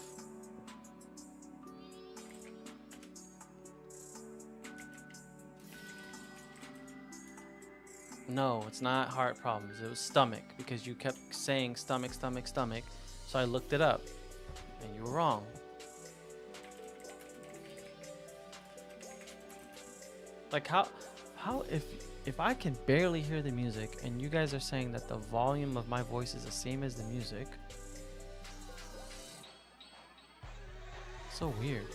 No, it's not heart problems. It was stomach, because you kept saying stomach, stomach, stomach. So I looked it up, and you were wrong. Like how if I can barely hear the music and you guys are saying that the volume of my voice is the same as the music. So weird.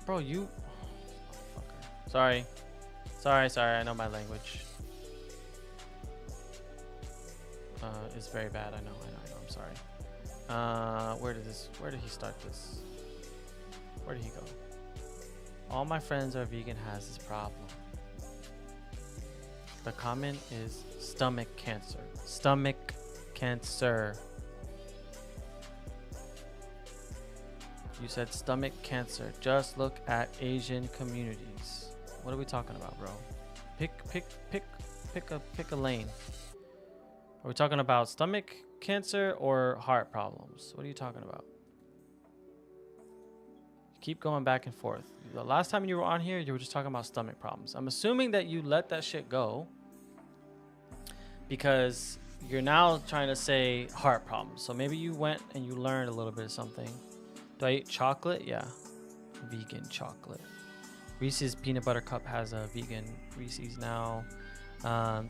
Bro, you fucker. Sorry, I know my language. is very bad. I know. I'm sorry. Where did he start this? Where did he go? All my friends are vegan has this problem. The comment is stomach cancer. Stomach cancer. You said stomach cancer. Just look at Asian communities. What are we talking about, bro? Pick a lane. Are we talking about stomach cancer or heart problems? What are you talking about? Keep going back and forth. The last time you were on here, you were just talking about stomach problems. I'm assuming that you let that shit go because you're now trying to say heart problems. So maybe you went and you learned a little bit of something. Do I eat chocolate? Yeah. Vegan chocolate. Reese's Peanut Butter Cup has a vegan Reese's now.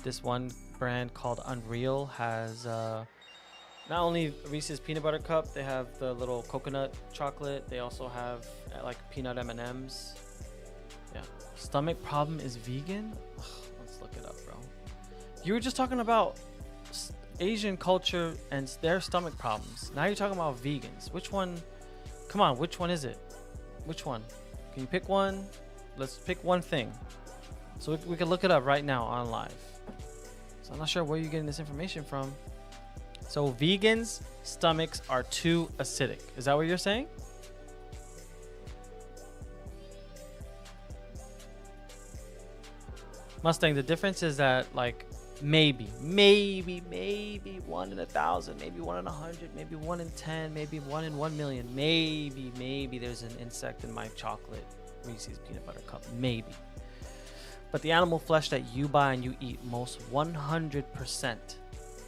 This one brand called Unreal has not only Reese's Peanut Butter Cup, they have the little coconut chocolate. They also have like peanut M&Ms. Yeah. Stomach problem is vegan? Ugh, let's look it up, bro. You were just talking about Asian culture and their stomach problems. Now you're talking about vegans. Which one? Come on, which one is it? Which one? Can you pick one? Let's pick one thing. So we can look it up right now on live. So I'm not sure where you're getting this information from. So vegans' stomachs are too acidic. Is that what you're saying? Mustang, the difference is that like maybe 1 in 1,000, maybe 1 in 100, maybe 1 in 10, maybe 1 in 1 million, maybe there's an insect in my chocolate Reese's Peanut Butter Cup, maybe. But the animal flesh that you buy and you eat, most 100%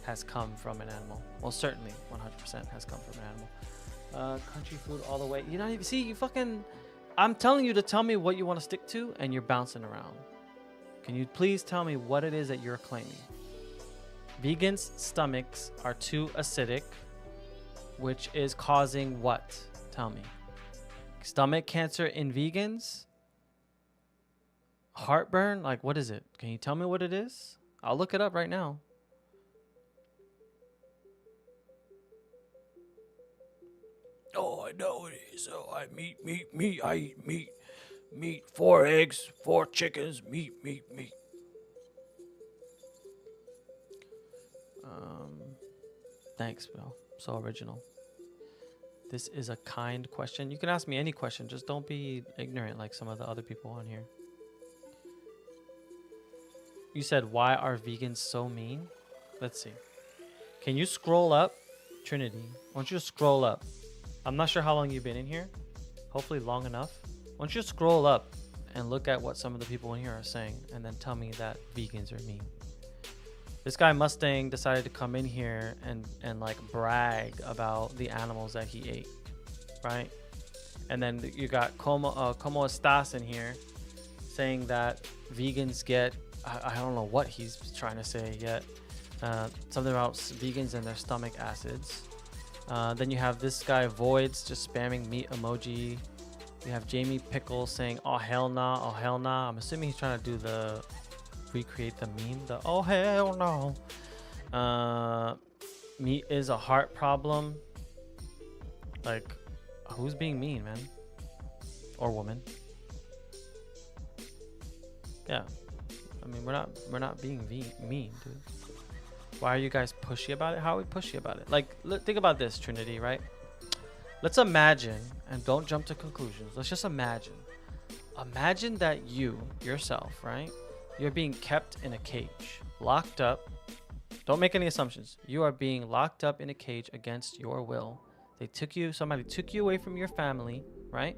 has come from an animal. Well, certainly 100% has come from an animal. Country food all the way. You know, see, you fucking, I'm telling you to tell me what you want to stick to and you're bouncing around. Can you please tell me what it is that you're claiming? Vegans' stomachs are too acidic, which is causing what? Tell me. Stomach cancer in vegans? Heartburn? Like, what is it? Can you tell me what it is? I'll look it up right now. Oh, I know it is. Oh, I meat. I eat meat. Meat, 4 eggs, 4 chickens, meat. Thanks, Bill. So original. This is a kind question. You can ask me any question. Just don't be ignorant like some of the other people on here. You said, why are vegans so mean? Let's see. Can you scroll up? Trinity, why don't you scroll up? I'm not sure how long you've been in here. Hopefully long enough. Why don't you scroll up and look at what some of the people in here are saying and then tell me that vegans are mean. This guy Mustang decided to come in here and like brag about the animals that he ate, right? And then you got Como Estás in here saying that vegans get, I don't know what he's trying to say yet. Something about vegans and their stomach acids. Then you have this guy Voids just spamming meat emoji. We have Jamie Pickle saying, oh hell nah, oh hell nah. I'm assuming he's trying to do the recreate the meme, the oh hell no. Meat is a heart problem. Like, who's being mean, man? Or woman? Yeah, I mean, we're not being mean, dude. Why are you guys pushy about it? How are we pushy about it? Like, think about this, Trinity, right? Let's imagine, and don't jump to conclusions. Let's just imagine. Imagine that you, yourself, right? You're being kept in a cage, locked up. Don't make any assumptions. You are being locked up in a cage against your will. Somebody took you away from your family, right?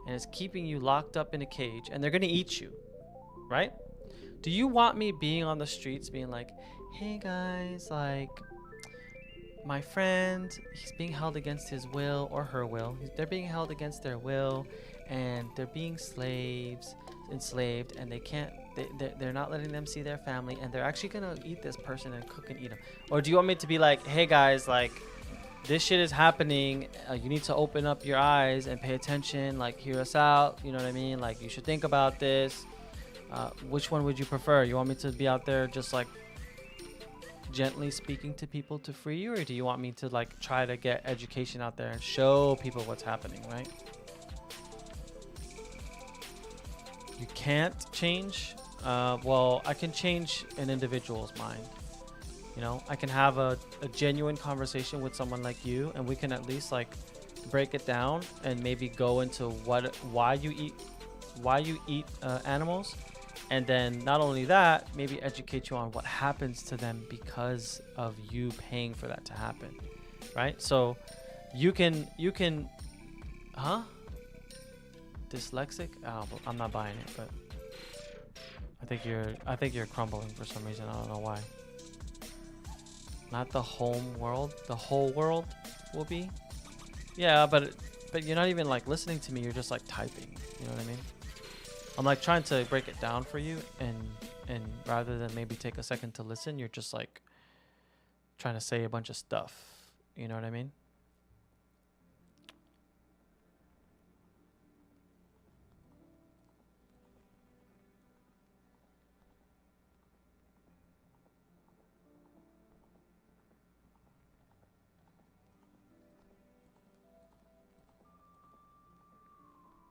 And is keeping you locked up in a cage, and they're gonna eat you, right? Do you want me being on the streets being like, hey guys, like, my friend, he's being held against his will or her will. They're being held against their will, and they're being enslaved, and they're not letting them see their family, and they're actually gonna eat this person and cook and eat them. Or do you want me to be like, hey guys, like, this shit is happening. You need to open up your eyes and pay attention. Like, hear us out. You know what I mean? Like, you should think about this. Which one would you prefer? You want me to be out there just like gently speaking to people to free you, or do you want me to like try to get education out there and show people what's happening, right? You can't change. Well, I can change an individual's mind. You know, I can have a genuine conversation with someone like you, and we can at least like break it down and maybe go into why you eat animals, and then not only that, maybe educate you on what happens to them because of you paying for that to happen, right? So you can dyslexic? Oh, I'm not buying it, but I think you're crumbling for some reason. I don't know why. Not the home world. The whole world will be. Yeah, but you're not even like listening to me. You're just like typing. You know what I mean? I'm like trying to break it down for you, and rather than maybe take a second to listen, you're just like trying to say a bunch of stuff. You know what I mean?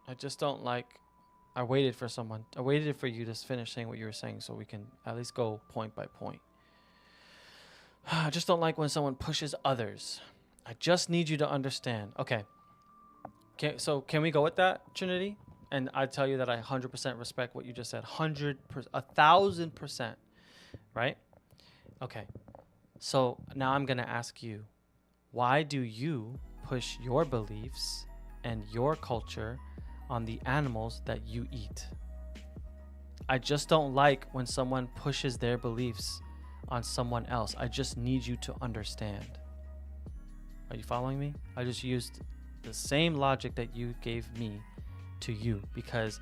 I just don't like. I waited for you to finish saying what you were saying so we can at least go point by point. I just don't like when someone pushes others. I just need you to understand. Okay. So can we go with that, Trinity? And I tell you that I 100% respect what you just said. 100%, 1,000%. Right? Okay. So now I'm going to ask you, why do you push your beliefs and your culture on the animals that you eat? I just don't like when someone pushes their beliefs on someone else. I just need you to understand. Are you following me? I just used the same logic that you gave me to you, because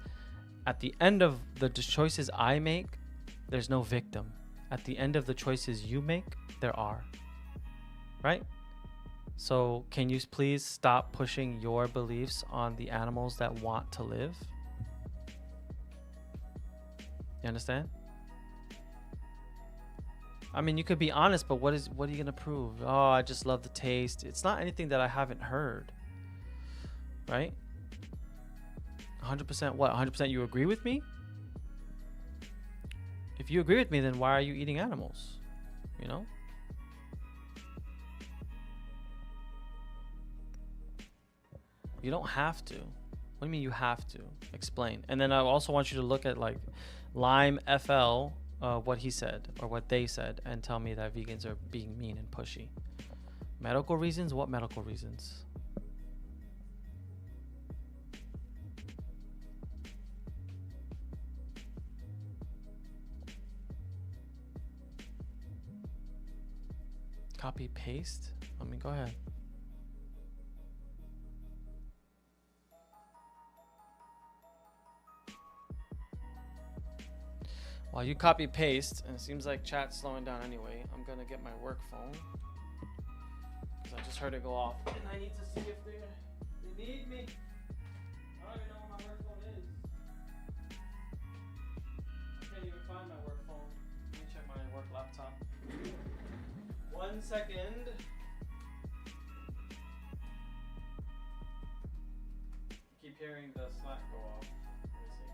at the end of the choices I make, there's no victim. At the end of the choices you make, there are. Right? So can you please stop pushing your beliefs on the animals that want to live? You understand? I mean, you could be honest, but what are you gonna prove? Oh, I just love the taste. It's not anything that I haven't heard, right? 100% what? 100% you agree with me? If you agree with me, then why are you eating animals? You know? You don't have to. What do you mean you have to? Explain. And then I also want you to look at like Lime FL, what he said or what they said, and tell me that vegans are being mean and pushy. Medical reasons? What medical reasons? Copy paste? I mean, go ahead. While you copy paste, and it seems like chat's slowing down anyway, I'm gonna get my work phone because I just heard it go off, and I need to see if they need me. I don't even know where my work phone is. I can't even find my work phone. Let me check my work laptop. 1 second. Keep hearing the Slack go off. Let me see.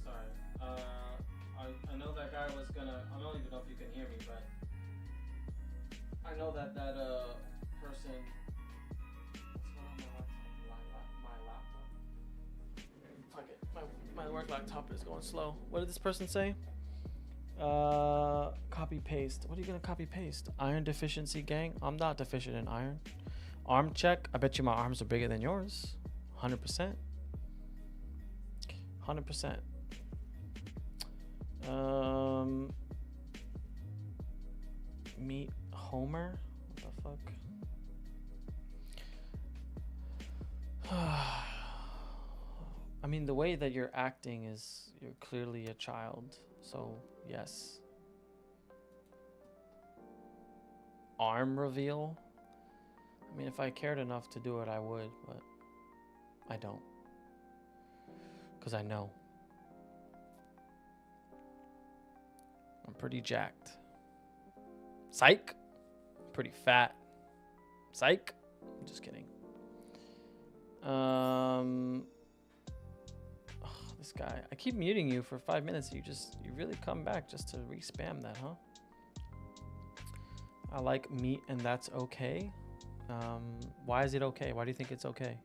Sorry. I know that guy was gonna. I don't even know if you can hear me, but I know that person. What's going on my laptop? Fuck it. My work laptop is going slow. What did this person say? Copy paste. What are you gonna copy paste? Iron deficiency, gang. I'm not deficient in iron. Arm check. I bet you my arms are bigger than yours. 100%. 100%. Meet Homer? What the fuck? I mean, the way that you're acting is you're clearly a child. So, yes. arm reveal. I mean, if I cared enough to do it, I would, but I don't. Because I know. I'm pretty jacked. Psych. Pretty fat. Psych. I'm just kidding. This guy. I keep muting you for 5 minutes. You really come back just to re-spam that, huh? I like meat and that's okay. Why is it okay? Why do you think it's okay?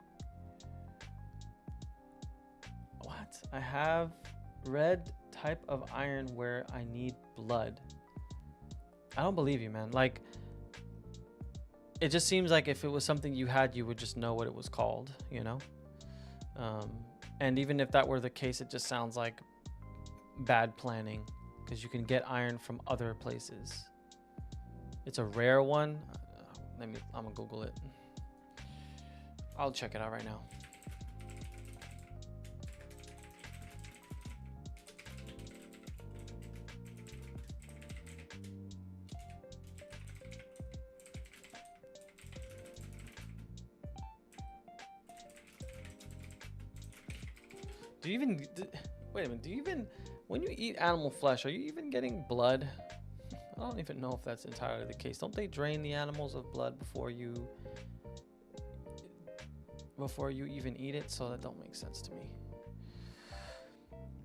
What? I have red type of iron where I need blood. I don't believe you, man. Like, it just seems like if it was something you had, you would just know what it was called, you know? And even if that were the case, it just sounds like bad planning because you can get iron from other places. It's a rare one. I'm gonna Google it. I'll check it out right now. Do you even, wait a minute, do you even, when you eat animal flesh, are you even getting blood? I don't even know if that's entirely the case. Don't they drain the animals of blood before you even eat it? So that don't make sense to me.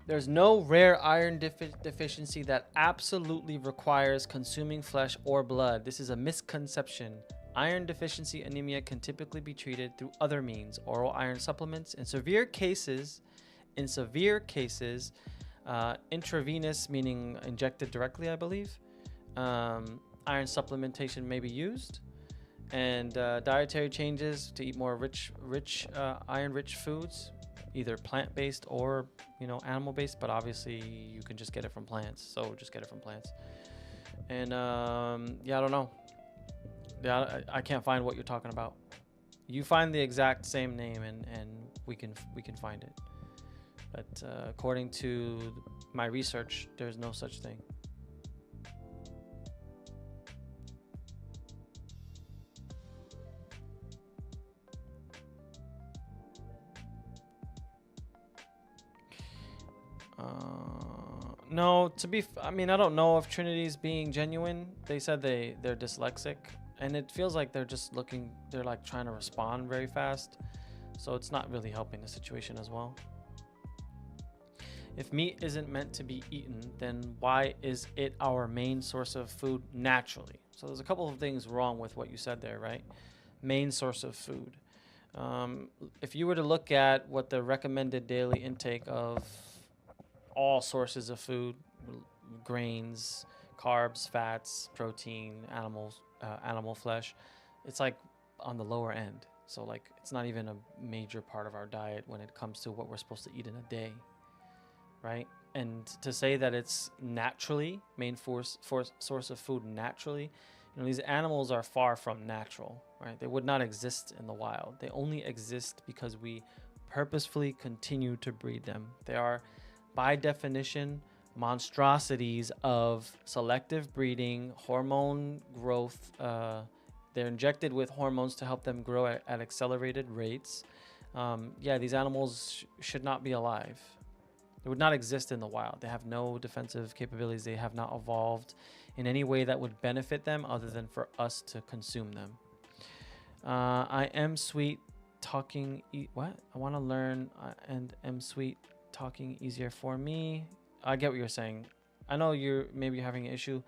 There's no rare iron deficiency that absolutely requires consuming flesh or blood. This is a misconception. Iron deficiency anemia can typically be treated through other means, oral iron supplements. In severe cases, intravenous, meaning injected directly, I believe, iron supplementation may be used, and dietary changes to eat more iron-rich foods, either plant-based or animal-based. But obviously, you can just get it from plants, so just get it from plants. And yeah, I don't know. Yeah, I can't find what you're talking about. You find the exact same name, and we can find it. But according to my research, there's no such thing. No, I mean, I don't know if Trinity's being genuine. They said they're dyslexic, and it feels like they're like trying to respond very fast. So it's not really helping the situation as well. If meat isn't meant to be eaten, then why is it our main source of food naturally? So there's a couple of things wrong with what you said there, right? Main source of food. If you were to look at what the recommended daily intake of all sources of food, grains, carbs, fats, protein, animal flesh, it's like on the lower end. So like it's not even a major part of our diet when it comes to what we're supposed to eat in a day, right? And to say that it's naturally main source of food naturally, these animals are far from natural, right? They would not exist in the wild. They only exist because we purposefully continue to breed them. They are, by definition, monstrosities of selective breeding, hormone growth. They're injected with hormones to help them grow at accelerated rates. Yeah, these animals should not be alive. They would not exist in the wild. They have no defensive capabilities. They have not evolved in any way that would benefit them other than for us to consume them. I am sweet talking. What? I want to learn and am sweet talking easier for me. I get what you're saying. I know you're having an issue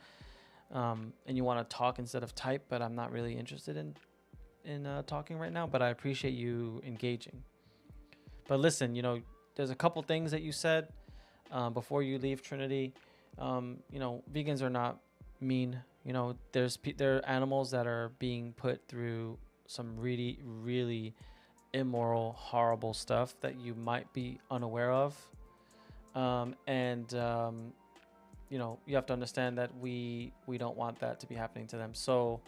and you want to talk instead of type, but I'm not really interested in talking right now, but I appreciate you engaging. But listen, there's a couple things that you said before you leave Trinity. Vegans are not mean. There are animals that are being put through some really, really immoral, horrible stuff that you might be unaware of. You have to understand that we don't want that to be happening to them. So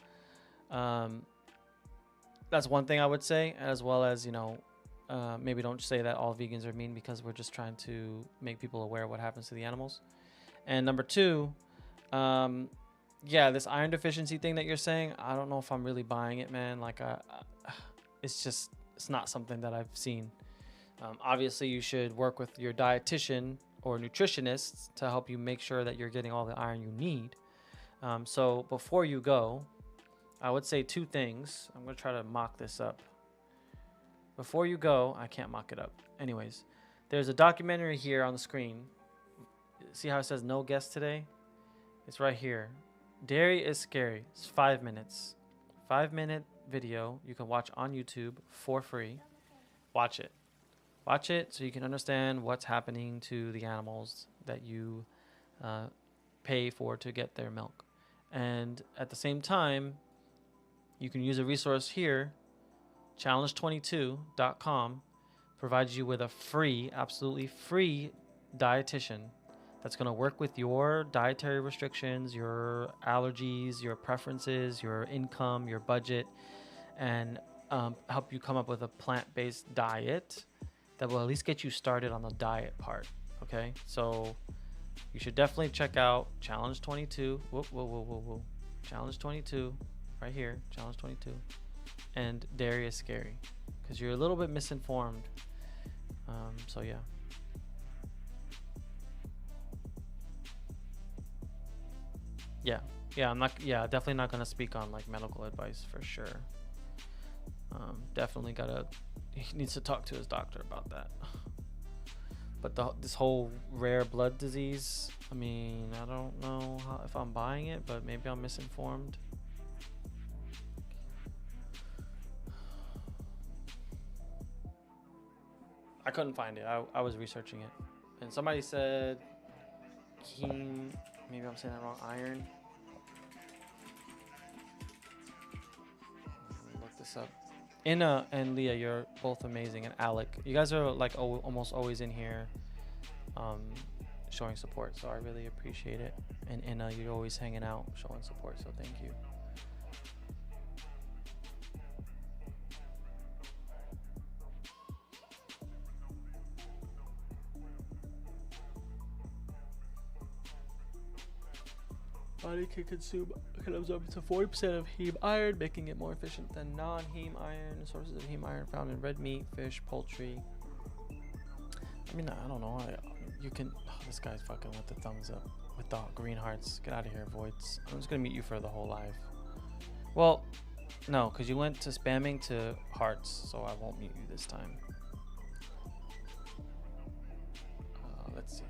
that's one thing I would say, as well as, maybe don't say that all vegans are mean, because we're just trying to make people aware of what happens to the animals. And number two, yeah, this iron deficiency thing that you're saying, I don't know if I'm really buying it, man. Like, it's just, it's not something that I've seen. Obviously, you should work with your dietitian or nutritionist to help you make sure that you're getting all the iron you need. So before you go, I would say two things. I'm going to try to mock this up. Before you go, I can't mock it up. Anyways, there's a documentary here on the screen. See how it says no guest today? It's right here. Dairy is scary. It's 5 minutes. 5-minute video you can watch on YouTube for free. Watch it. Watch it so you can understand what's happening to the animals that you pay for to get their milk. And at the same time, you can use a resource here. Challenge22.com provides you with a free, absolutely free dietitian that's going to work with your dietary restrictions, your allergies, your preferences, your income, your budget, and help you come up with a plant-based diet that will at least get you started on the diet part. Okay, so you should definitely check out Challenge 22. Whoa. Challenge 22, right here. Challenge 22, and Dairy is Scary, because you're a little bit misinformed. So yeah. I'm not. Yeah, definitely not gonna speak on like medical advice for sure. Definitely he needs to talk to his doctor about that. But this whole rare blood disease, I mean, I don't know if I'm buying it, but maybe I'm misinformed. I couldn't find it. I was researching it, and somebody said heme. Maybe I'm saying that wrong. Iron. Look this up. Inna and Leah, you're both amazing, and Alec, you guys are like almost always in here, showing support. So I really appreciate it. And Inna, you're always hanging out, showing support. So thank you. Body can absorb up to 40% of heme iron, making it more efficient than non-heme iron. Sources of heme iron found in red meat, fish, poultry. I mean, I don't know. You can. Oh, this guy's fucking with the thumbs up with the green hearts. Get out of here, Voids. I'm just gonna mute you for the whole live. Well, no, because you went to spamming to hearts, so I won't mute you this time. Let's see.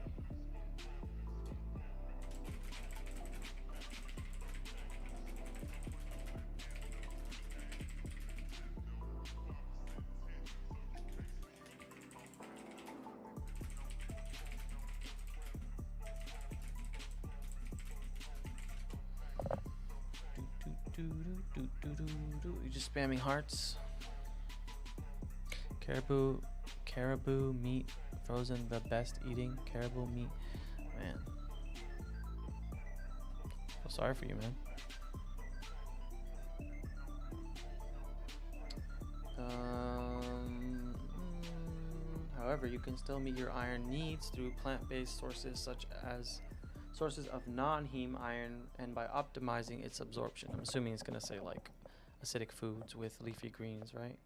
You're just spamming hearts. Caribou meat frozen, the best eating. Caribou meat, man. I'm sorry for you, man. However, you can still meet your iron needs through plant-based sources such as sources of non-heme iron and by optimizing its absorption. I'm assuming it's going to say like acidic foods with leafy greens, right?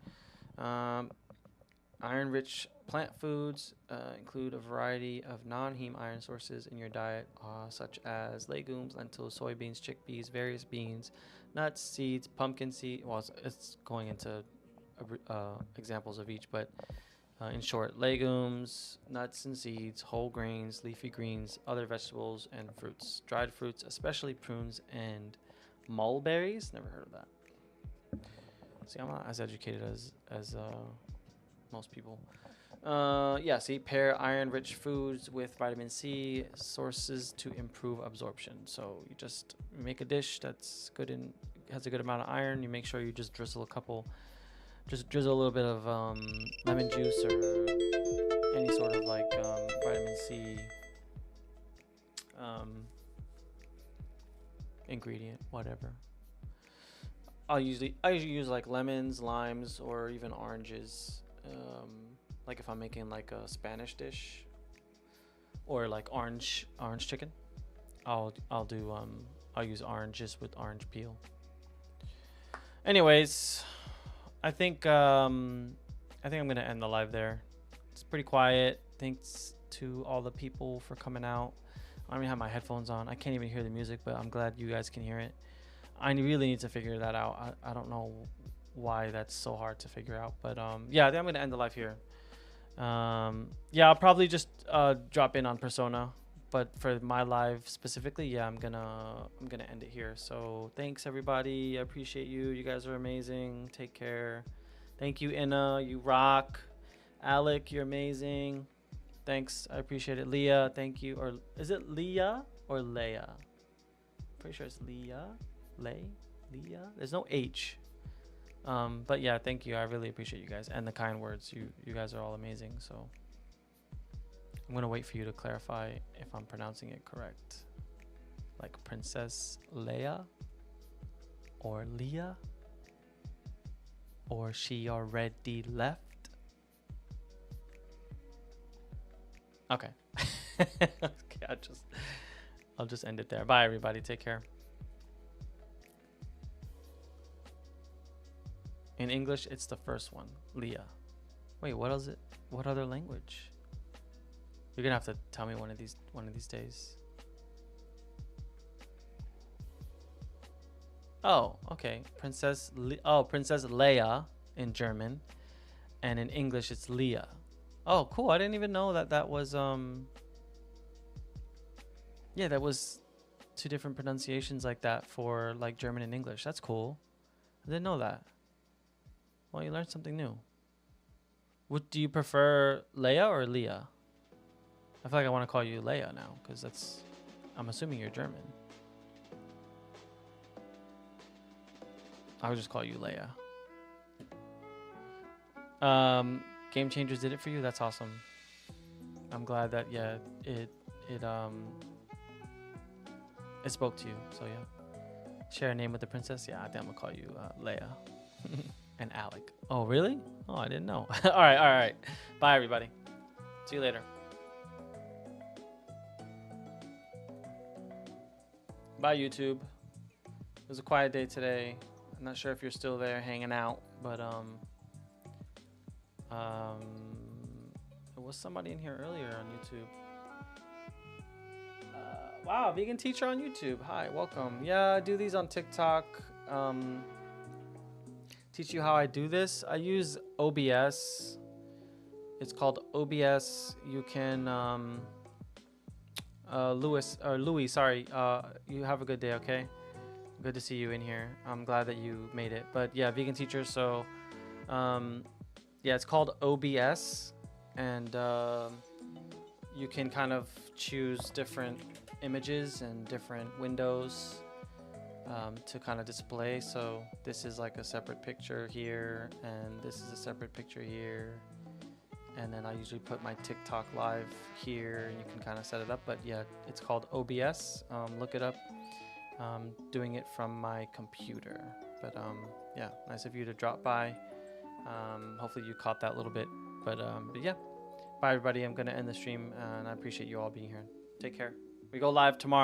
Iron-rich plant foods include a variety of non-heme iron sources in your diet, such as legumes, lentils, soybeans, chickpeas, various beans, nuts, seeds, pumpkin seed. Well, it's going into examples of each, but in short, legumes, nuts and seeds, whole grains, leafy greens, other vegetables, and fruits. Dried fruits, especially prunes and mulberries. Never heard of that. See, I'm not as educated as most people. See, pair iron-rich foods with vitamin C sources to improve absorption. So you just make a dish that's good and has a good amount of iron. You make sure you just drizzle a little bit of lemon juice or any sort of like vitamin C ingredient, whatever. I usually use like lemons, limes, or even oranges. Like if I'm making like a Spanish dish or like orange chicken, I'll do I'll use orange just with orange peel. Anyways, I think I'm gonna end the live there. It's pretty quiet. Thanks to all the people for coming out. I don't even have my headphones on. I can't even hear the music, but I'm glad you guys can hear it. I really need to figure that out. I don't know why that's so hard to figure out, but yeah, I think I'm gonna end the live here. Yeah, I'll probably just drop in on Persona, but for my live specifically, yeah, I'm gonna end it here. So thanks everybody. I appreciate you. You guys are amazing. Take care. Thank you, Inna. You rock. Alec, you're amazing. Thanks. I appreciate it. Leah, thank you. Or is it Leah or Leia? Pretty sure it's Leah. Leah. There's no H. But yeah, thank you. I really appreciate you guys and the kind words. You guys are all amazing. So I'm gonna wait for you to clarify if I'm pronouncing it correct. Like Princess Leia or Leah, or she already left. Okay. Okay, I'll just end it there. Bye everybody. Take care. In English, it's the first one, Leah. Wait, what is it? What other language? You're gonna have to tell me one of these days. Oh, okay. Princess Leia in German, and in English it's Leah. Oh, cool. I didn't even know that was yeah, that was two different pronunciations like that for like German and English. That's cool. I didn't know that. Well, you learned something new. What do you prefer, Leia or Leah? I feel like I want to call you Leia now because I'm assuming you're German. I would just call you Leia. Game Changers did it for you. That's awesome. I'm glad that it spoke to you. So yeah, share a name with the princess. Yeah, I think I'm gonna call you Leia. And Alec. Oh really? Oh, I didn't know. All right. Bye everybody. See you later. Bye YouTube. It was a quiet day today. I'm not sure if you're still there hanging out, but there was somebody in here earlier on YouTube. Wow, vegan teacher on YouTube. Hi, welcome. Yeah, I do these on TikTok. Teach you how I do this. I use OBS. It's called OBS. You can Louis, sorry. You have a good day, okay? Good to see you in here. I'm glad that you made it. But yeah, vegan teacher. So yeah, it's called OBS, and you can kind of choose different images and different windows to kind of display. So this is like a separate picture here, and this is a separate picture here, and then I usually put my TikTok live here, and you can kind of set it up. But yeah, it's called OBS. Look it up. Doing it from my computer. But yeah, nice of you to drop by. Hopefully you caught that little bit. But yeah, bye everybody. I'm gonna end the stream, and I appreciate you all being here. Take care. We go live tomorrow.